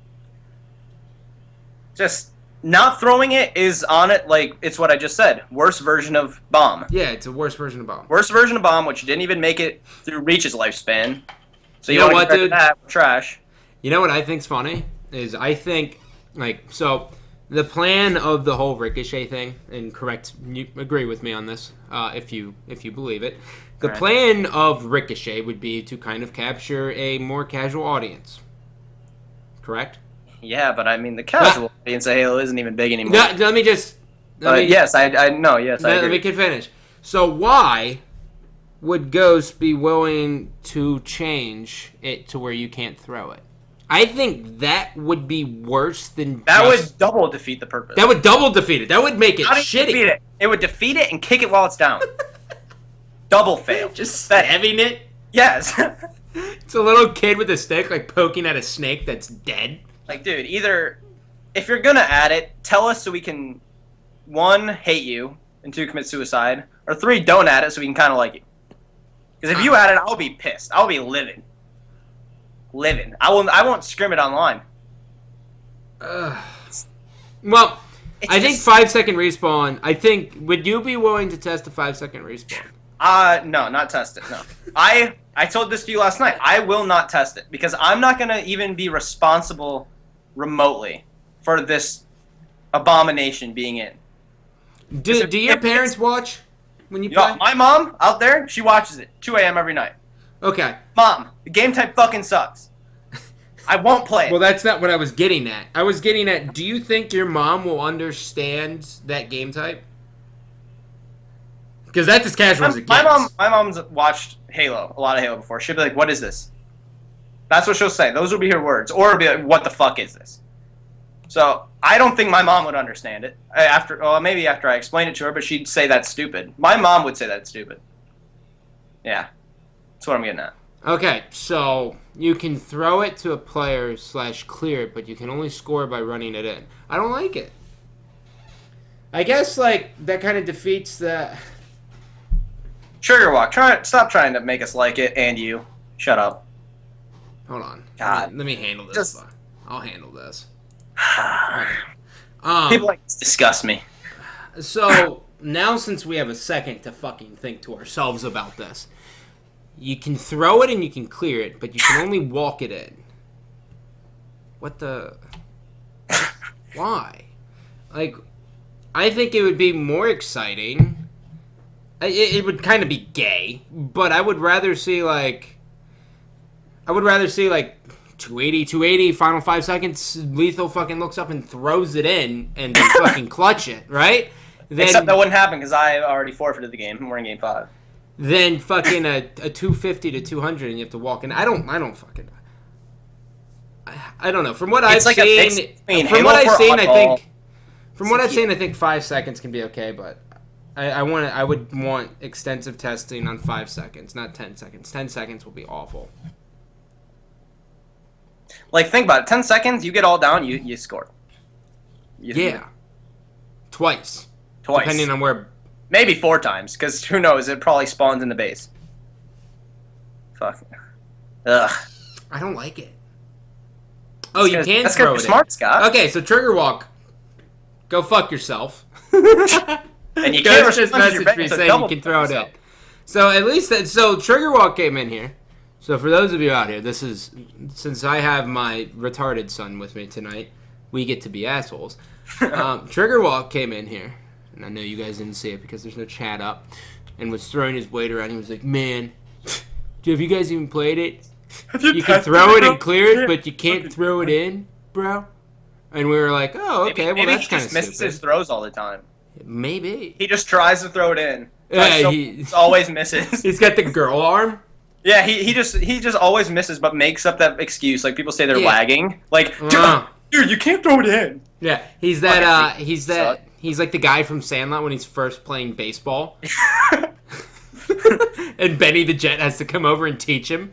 Just not throwing it is on it, like, it's what I just said. Worst version of bomb. Yeah, it's a worse version of bomb. Worst version of bomb, which didn't even make it through Reach's lifespan. So you know what, dude? That, trash. You know what I think's funny? Is I think, like, so the plan of the whole Ricochet thing, and you agree with me on this, if you believe it. The plan of Ricochet would be to kind of capture a more casual audience. Correct? Yeah, but I mean, the casual audience of Halo isn't even big anymore. Let me just... yes, I know, yes, I agree. Let me finish. So why would Ghost be willing to change it to where you can't throw it? I think that would be worse than that would double defeat the purpose. That would double defeat it. That would make it shitty. Defeat it? It would defeat it and kick it while it's down. Double fail. Just stabbing it? Yes. It's a little kid with a stick, like, poking at a snake that's dead. Like, dude, either, if you're gonna add it, tell us so we can, 1, hate you, and 2, commit suicide, or 3, don't add it so we can kind of like you. Because if you add it, I'll be pissed. I'll be livid. I won't scrim it online. Well, I think 5-second respawn. Would you be willing to test a 5-second respawn? No, not test it. No, I told this to you last night. I will not test it because I'm not gonna even be responsible remotely for this abomination being in. Do your parents watch when you play? My mom out there, she watches it 2 a.m. every night. Okay. Mom, the game type fucking sucks. I won't play it. Well, that's not what I was getting at. I was getting at, do you think your mom will understand that game type? Because that's as casual as it gets. My mom's watched Halo, a lot of Halo before. She'll be like, what is this? That's what she'll say. Those will be her words. Or it'll be like, what the fuck is this? So, I don't think my mom would understand it. Maybe after I explain it to her, but she'd say that's stupid. My mom would say that's stupid. Yeah. That's what I'm getting at. Okay, so you can throw it to a player / clear it, but you can only score by running it in. I don't like it. I guess, like, that kind of defeats the... Trigger walk. Stop trying to make us like it, and you. Shut up. Hold on. God. Let me handle this. I'll handle this. People like this disgust me. So, now since we have a second to fucking think to ourselves about this... You can throw it and you can clear it, but you can only walk it in. What the... Why? Like, I think it would be more exciting. It would kind of be gay, but I would rather see, like... 280, final 5 seconds, Lethul fucking looks up and throws it in and then fucking clutch it, right? Except that wouldn't happen because I already forfeited the game. We're in game 5. Then fucking a 250 to 200 and you have to walk in. I don't know. From what I've seen, I think 5 seconds can be okay, but I would want extensive testing on 5 seconds, not 10 seconds. 10 seconds will be awful. Like, think about it. 10 seconds, you get all down, you score. Twice. Depending on where... Maybe 4 times, because who knows, it probably spawns in the base. Fuck. Ugh. I don't like it. Oh, you can that's throw it smart, Scott. Okay, so trigger walk. Go fuck yourself. And you can't just message me saying you can throw it in. So at least so trigger walk came in here. So for those of you out here, this is, since I have my retarded son with me tonight, we get to be assholes. Trigger walk came in here. And I know you guys didn't see it because there's no chat up, and was throwing his weight around. He was like, man, have you guys even played it? You can throw it and clear it, but you can't throw it in, bro? And we were like, oh, okay, well, that's kind of stupid. Maybe he just misses his throws all the time. Maybe. He just tries to throw it in. Yeah, he always misses. He's got the girl arm. Yeah, he just always misses, but makes up that excuse. Like, people say they're lagging. Like, dude, you can't throw it in. Yeah, he's like the guy from Sandlot when he's first playing baseball. And Benny the Jet has to come over and teach him.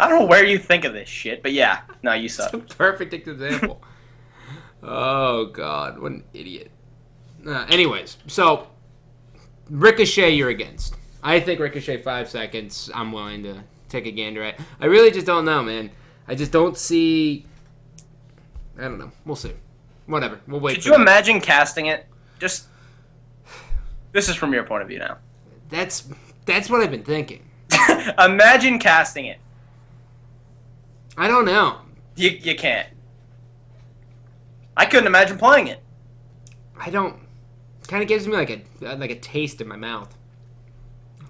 I don't know where you think of this shit, but yeah. No, you suck. It's a perfect example. Oh, God. What an idiot. Anyways, so Ricochet you're against. I think Ricochet 5 seconds I'm willing to take a gander at. I really just don't know, man. I just don't see... I don't know. We'll see. Whatever. We'll wait. Could you imagine casting it? Just... This is from your point of view now. That's what I've been thinking. Imagine casting it. I don't know. You can't. I couldn't imagine playing it. I don't... Kind of gives me like a taste in my mouth.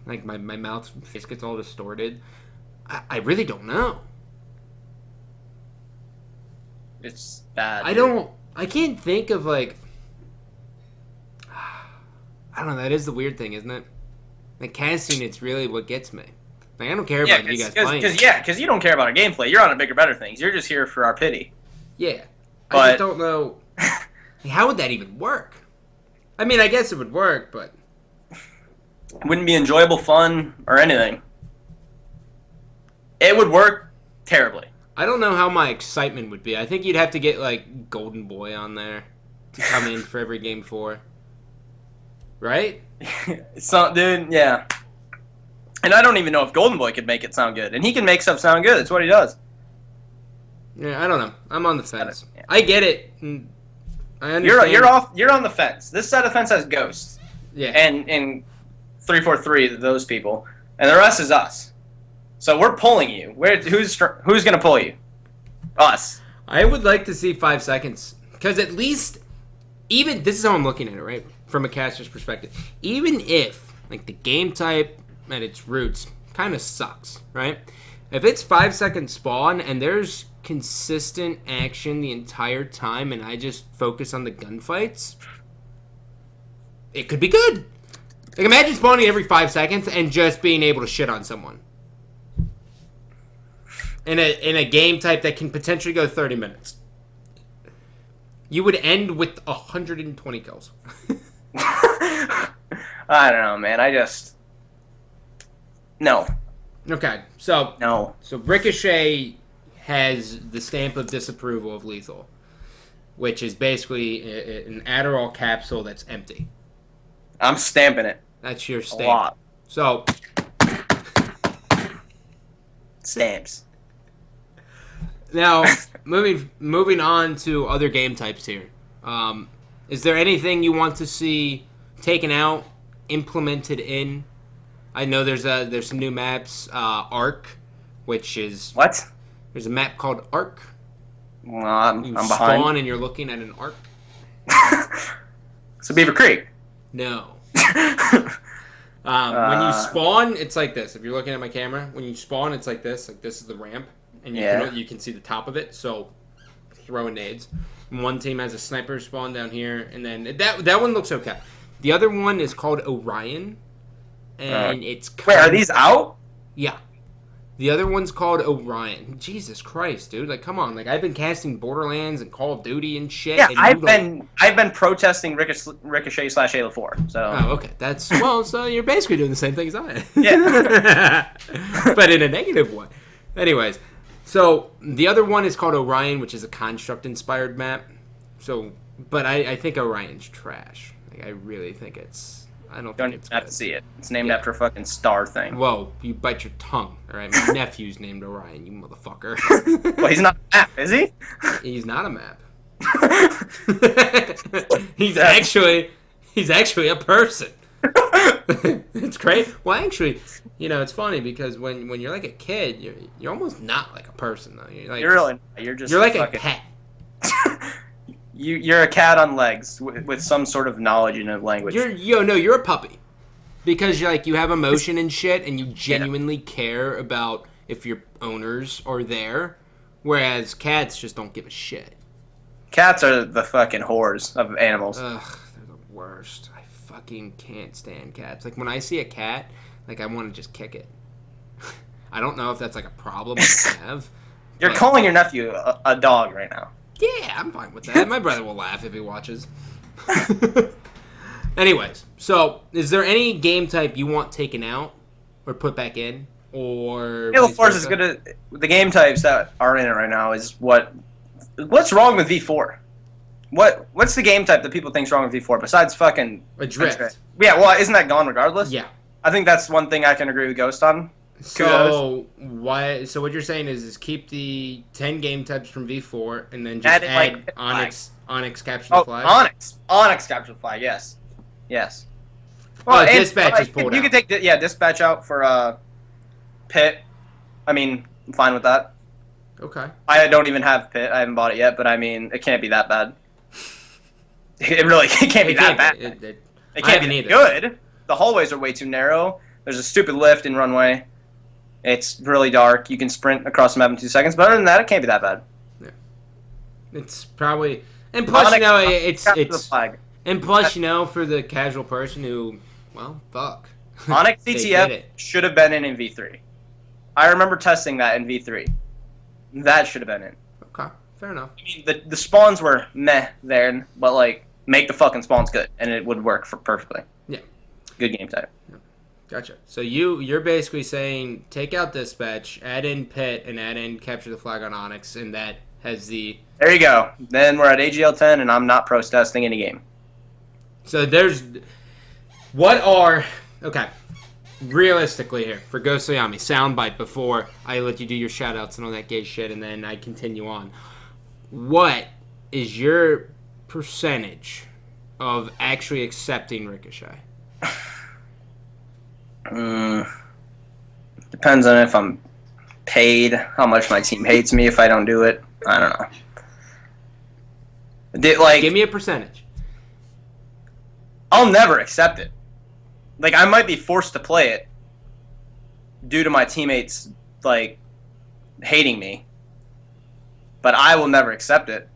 Like my mouth face gets all distorted. I really don't know. It's bad. I can't think of like... I don't know, that is the weird thing, isn't it? Like casting, it's really what gets me. Like I don't care about you guys playing. Because you don't care about our gameplay. You're on to bigger, better things. You're just here for our pity. Yeah. But I just don't know... How would that even work? I mean, I guess it would work, but... It wouldn't be enjoyable, fun, or anything. It would work terribly. I don't know how my excitement would be. I think you'd have to get, like, Golden Boy on there to come in for every Game 4. Right? Dude, yeah. And I don't even know if Golden Boy could make it sound good. And he can make stuff sound good. That's what he does. Yeah, I don't know. I'm on the fence. Yeah. I get it. I understand. You're on the fence. This side of the fence has ghosts. Yeah. And 343, those people. And the rest is us. So we're pulling you. Who's going to pull you? Us. I would like to see 5 seconds. Because at least, even, this is how I'm looking at it, right? From a caster's perspective. Even if, like, the game type at its roots kind of sucks, right? If it's 5 second spawn and there's consistent action the entire time and I just focus on the gunfights, it could be good. Like, imagine spawning every 5 seconds and just being able to shit on someone. In a game type that can potentially go 30 minutes. You would end with 120 kills. I don't know, man. No. Okay, so... No. So Ricochet has the stamp of disapproval of Lethul, which is basically an Adderall capsule that's empty. I'm stamping it. That's your stamp. A lot. So... Stamps. Now, moving on to other game types here. Is there anything you want to see taken out, implemented in? I know there's some new maps. Arc, which is... What? There's a map called Arc. Well, I'm you behind. Spawn and you're looking at an arc. So Beaver Creek. No. When you spawn, it's like this. If you're looking at my camera, when you spawn, it's like this. Like this is the ramp, and you can see the top of it. So throwing nades. And one team has a sniper spawn down here, and then that one looks okay. The other one is called Orion, and it's wait. Are these out? Yeah. The other one's called Orion. Jesus Christ, dude! Like, come on! Like, I've been casting Borderlands and Call of Duty and shit. Yeah, and I've been protesting Ricochet / Halo 4. So. Oh, okay. That's well. So you're basically doing the same thing as I am. Yeah. But in a negative way. Anyways, so the other one is called Orion, which is a construct-inspired map. So, but I think Orion's trash. Like, I really think it's. I don't think it's have good. to see it. It's named after a fucking star thing. Whoa, you bite your tongue. All right, my nephew's named Orion, you motherfucker. Well, he's not a map, is he? He's not a map. he's actually a person. It's great. Well, actually, it's funny because when you're like a kid, you're almost not like a person though. You're like a pet. You're a cat on legs with some sort of knowledge in a language. You're a puppy because you have emotion and shit, and you genuinely care about if your owners are there, whereas cats just don't give a shit. Cats are the fucking whores of animals. Ugh, they're the worst. I fucking can't stand cats. Like when I see a cat, like I want to just kick it. I don't know if that's like a problem I have. You're calling your nephew a dog right now. Yeah, I'm fine with that. My brother will laugh if he watches. Anyways, so is there any game type you want taken out or put back in? or Halo vice 4 is as versa? good as the game types that are in it right now. Is what's wrong with V4? What's the game type that people think's wrong with V4 besides fucking Adrift? Yeah, well, isn't that gone regardless? Yeah. I think that's one thing I can agree with Ghost on. So why? So what you're saying is keep the 10 game types from V4 and then just add Onyx capture the flag. Onyx capture the flag. Yes. Well, dispatch is pulled out. You can take dispatch out for Pit. I mean, I'm fine with that. Okay. I don't even have Pit. I haven't bought it yet, but I mean, it can't be that bad. It can't be that bad. It can't be good. The hallways are way too narrow. There's a stupid lift in runway. It's really dark. You can sprint across the map in 2 seconds, but other than that, it can't be that bad. Yeah. It's probably, and plus it's and plus for the casual person who, well, fuck. Onyx CTF should have been in V3. I remember testing that in V3. That should have been in. Okay, fair enough. I mean, the spawns were meh then, but like make the fucking spawns good, and it would work perfectly. Yeah. Good game type. Yeah. Gotcha. So you're basically saying take out dispatch, add in Pit, and add in capture the flag on Onyx, and that has the. There you go. Then we're at AGL 10, and I'm not protesting any game. So okay. Realistically here, for Ghost Yami, soundbite before I let you do your shoutouts and all that gay shit, and then I continue on. What is your percentage of actually accepting Ricochet? Depends on if I'm paid, how much my team hates me if I don't do it. I don't know. Give me a percentage. I'll never accept it. Like, I might be forced to play it due to my teammates, like, hating me. But I will never accept it.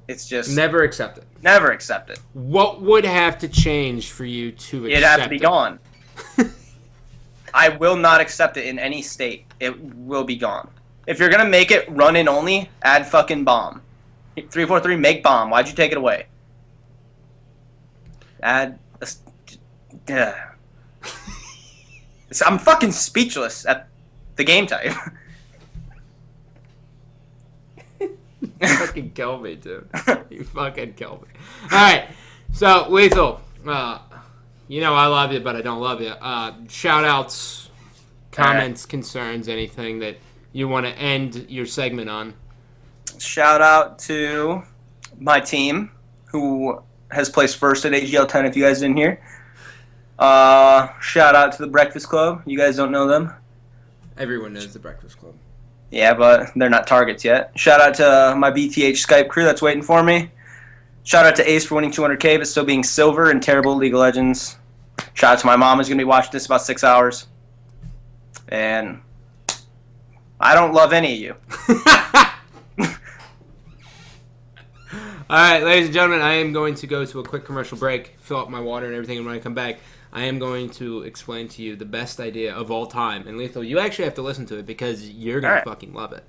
It's just... Never accept it. Never accept it. What would have to change for you to accept it? It'd have to be gone. I will not accept it in any state. It will be gone. If you're going to make it run-in only, add fucking bomb. 343, make bomb. Why'd you take it away? Add... I'm fucking speechless at the game type. You fucking kill me, dude. You fucking kill me. Alright, so, Lethul. I love you, but I don't love you. Shout-outs, comments, concerns, anything that you want to end your segment on. Shout out to my team, who has placed first at AGL 10, if you guys didn't hear. Shout out to the Breakfast Club. You guys don't know them. Everyone knows the Breakfast Club. Yeah, but they're not targets yet. Shout out to my BTH Skype crew that's waiting for me. Shout out to Ace for winning 200K, but still being silver and terrible at League of Legends. Shout out to my mom, who's going to be watching this about 6 hours. And I don't love any of you. All right, ladies and gentlemen, I am going to go to a quick commercial break, fill up my water and everything, and when I come back, I am going to explain to you the best idea of all time. And Lethul, you actually have to listen to it because you're going to fucking love it.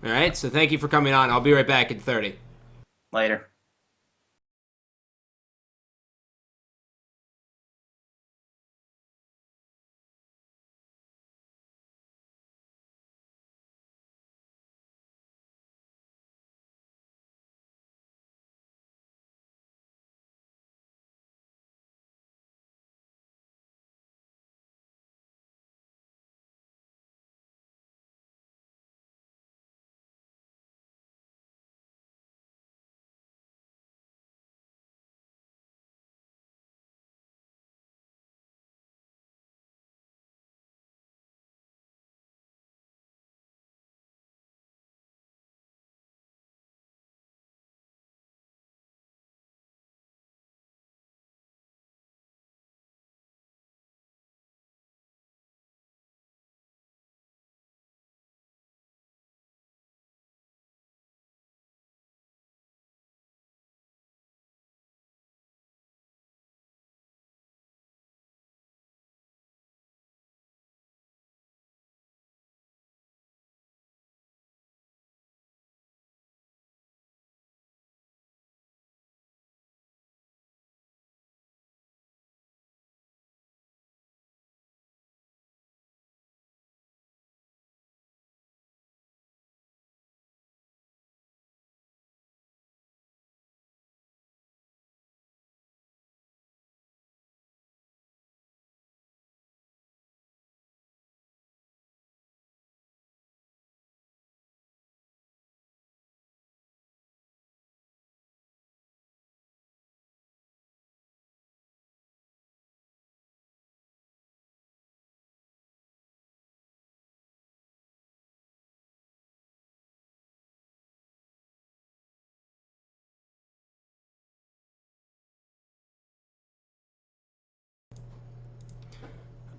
All right, so thank you for coming on. I'll be right back in 30. Later.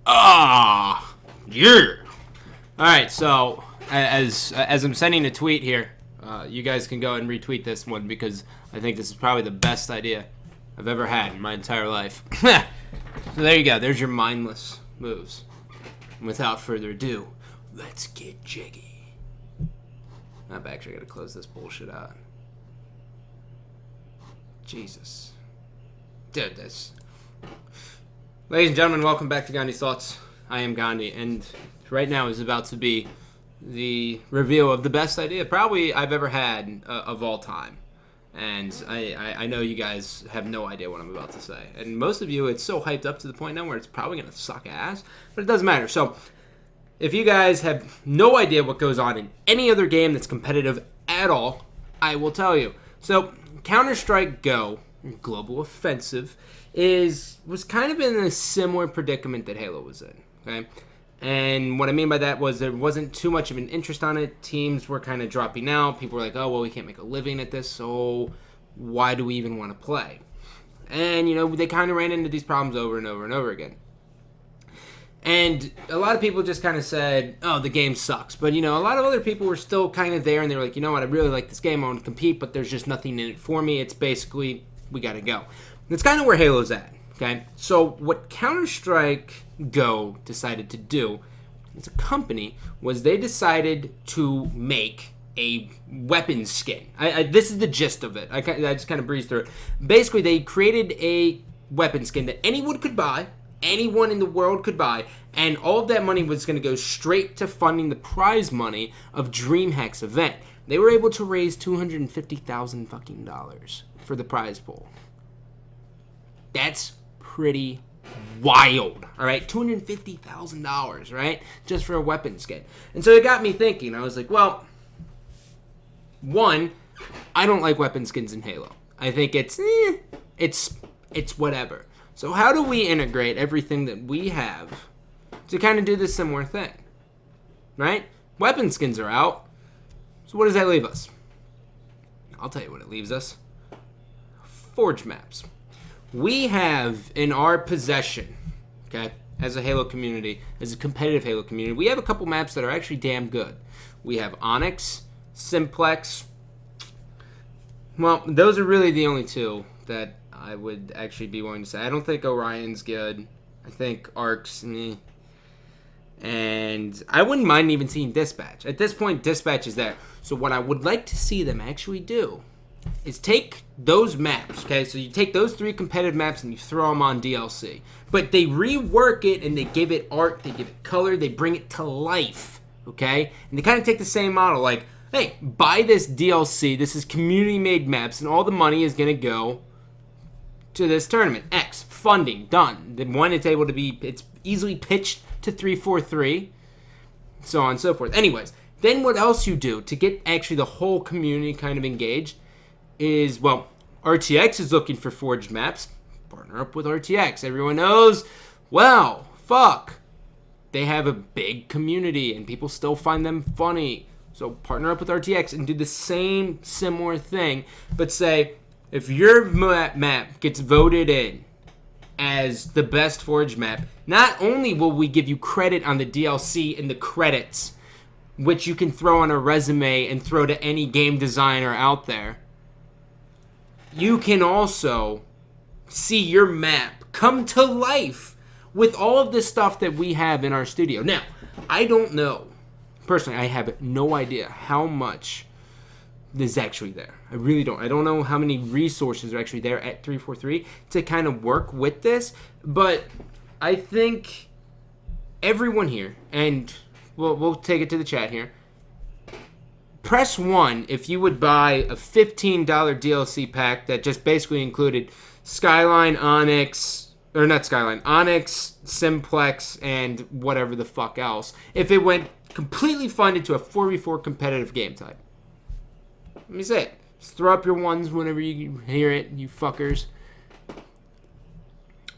Yeah. All right, so as I'm sending a tweet here, you guys can go and retweet this one because I think this is probably the best idea I've ever had in my entire life. So there you go. There's your mindless moves. And without further ado, let's get jiggy. I'm actually going to close this bullshit out. Jesus. Dude, this. Ladies and gentlemen, welcome back to Gandhi's Thoughts. I am Gandhi, and right now is about to be the reveal of the best idea probably I've ever had of all time. And I know you guys have no idea what I'm about to say. And most of you, it's so hyped up to the point now where it's probably going to suck ass, but it doesn't matter. So, if you guys have no idea what goes on in any other game that's competitive at all, I will tell you. So, Counter-Strike Go, Global Offensive, was kind of in a similar predicament that Halo was in, okay? And what I mean by that was there wasn't too much of an interest on it. Teams were kind of dropping out. People were like, oh, well, we can't make a living at this, so why do we even want to play? And, they kind of ran into these problems over and over and over again. And a lot of people just kind of said, oh, the game sucks. But, a lot of other people were still kind of there, and they were like, you know what, I really like this game. I want to compete, but there's just nothing in it for me. It's basically, we got to go. That's kind of where Halo's at, okay? So what Counter-Strike Go decided to do as a company was they decided to make a weapon skin. This is the gist of it. I just kind of breezed through it. Basically, they created a weapon skin that anyone could buy, anyone in the world could buy, and all of that money was going to go straight to funding the prize money of DreamHack's event. They were able to raise $250,000 fucking dollars for the prize pool. That's pretty wild, all right? $250,000, right? Just for a weapon skin. And so it got me thinking. I was like, well, one, I don't like weapon skins in Halo. I think it's whatever. So how do we integrate everything that we have to kind of do this similar thing, right? Weapon skins are out. So what does that leave us? I'll tell you what it leaves us. Forge maps. We have in our possession, okay, as a Halo community, as a competitive Halo community, we have a couple maps that are actually damn good. We have Onyx, Simplex. Well, those are really the only two that I would actually be willing to say. I don't think Orion's good. I think Ark's meh. And I wouldn't mind even seeing Dispatch. At this point, Dispatch is there. So what I would like to see them actually do is take those maps, okay? So you take those 3 competitive maps and you throw them on DLC. But they rework it and they give it art, they give it color, they bring it to life, okay? And they kind of take the same model, like, hey, buy this DLC, this is community-made maps, and all the money is going to go to this tournament. X, funding, done. Then one, it's easily pitched to 343, so on and so forth. Anyways, then what else you do to get actually the whole community kind of engaged is, well, RTX is looking for forged maps. Partner up with RTX. Everyone knows, well, fuck. They have a big community and people still find them funny. So partner up with RTX and do the same similar thing. But say, if your map gets voted in as the best forged map, not only will we give you credit on the DLC in the credits, which you can throw on a resume and throw to any game designer out there, you can also see your map come to life with all of the stuff that we have in our studio. Now, I don't know. Personally, I have no idea how much is actually there. I really don't. I don't know how many resources are actually there at 343 to kind of work with this. But I think everyone here, and we'll take it to the chat here, press 1 if you would buy a $15 DLC pack that just basically included Skyline, Onyx, or not Skyline, Onyx, Simplex, and whatever the fuck else. If it went completely funded to a 4v4 competitive game type. Let me say it. Just throw up your ones whenever you hear it, you fuckers.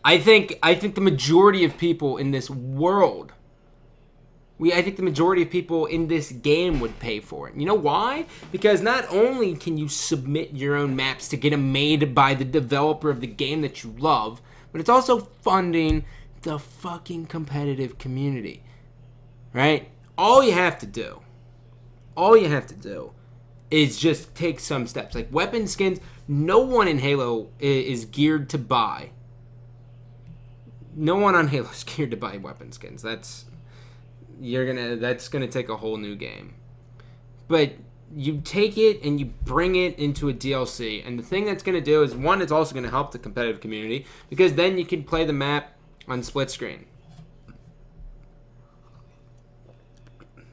I think the majority of people in this world, I think the majority of people in this game would pay for it. You know why? Because not only can you submit your own maps to get them made by the developer of the game that you love, but it's also funding the fucking competitive community, right? All you have to do is just take some steps. Like weapon skins, no one in Halo is geared to buy. No one on Halo is geared to buy weapon skins. That's gonna take a whole new game. But you take it and you bring it into a DLC, and the thing that's gonna do is, one, it's also gonna help the competitive community, because then you can play the map on split screen.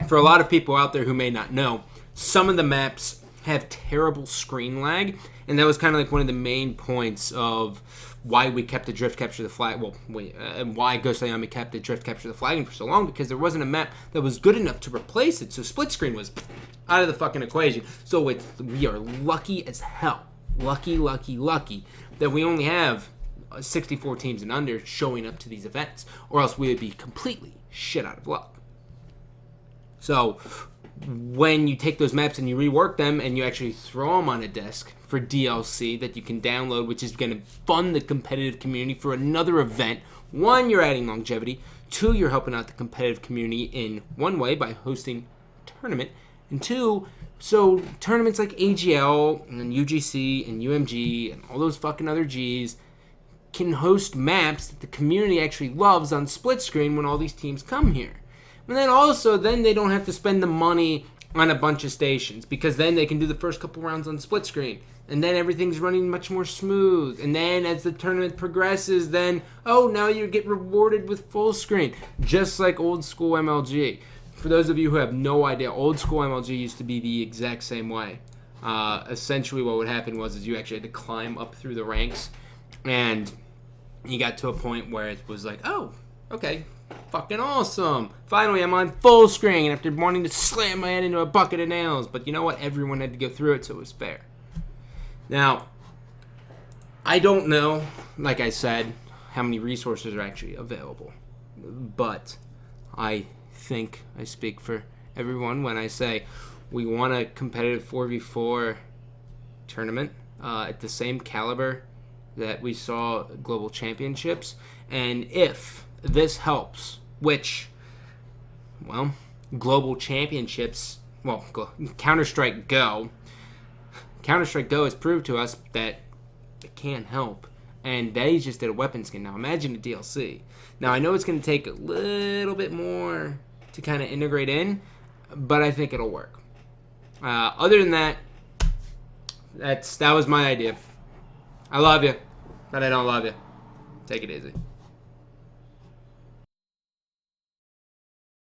For a lot of people out there who may not know, some of the maps have terrible screen lag, and that was kind of like one of the main points of why we kept the drift capture the flag. And why Ghost Ayami kept the drift capture the flagging for so long, because there wasn't a map that was good enough to replace it. So split screen was out of the fucking equation. So we are lucky as hell, lucky that we only have 64 teams and under showing up to these events, or else we would be completely shit out of luck. So when you take those maps and you rework them and you actually throw them on a disc for DLC that you can download, which is going to fund the competitive community for another event, one, you're adding longevity, two, you're helping out the competitive community in one way by hosting a tournament, and two, so tournaments like AGL and UGC and UMG and all those fucking other Gs can host maps that the community actually loves on split screen when all these teams come here. And then also, then they don't have to spend the money on a bunch of stations, because then they can do the first couple rounds on split screen. And then everything's running much more smooth. And then as the tournament progresses, then, now you get rewarded with full screen. Just like old school MLG. For those of you who have no idea, old school MLG used to be the exact same way. Essentially what would happen was you actually had to climb up through the ranks. And you got to a point where it was like, okay, fucking awesome. Finally, I'm on full screen after wanting to slam my head into a bucket of nails. But you know what? Everyone had to go through it, so it was fair. Now, I don't know, like I said, how many resources are actually available. But I think I speak for everyone when I say we want a competitive 4v4 tournament at the same caliber that we saw Global Championships. And if this helps, which, Global Championships, Counter-Strike Go has proved to us that it can help. And they just did a weapon skin. Now imagine a DLC. Now I know it's going to take a little bit more to kind of integrate in, but I think it'll work. Other than that, that was my idea. I love you, but I don't love you. Take it easy.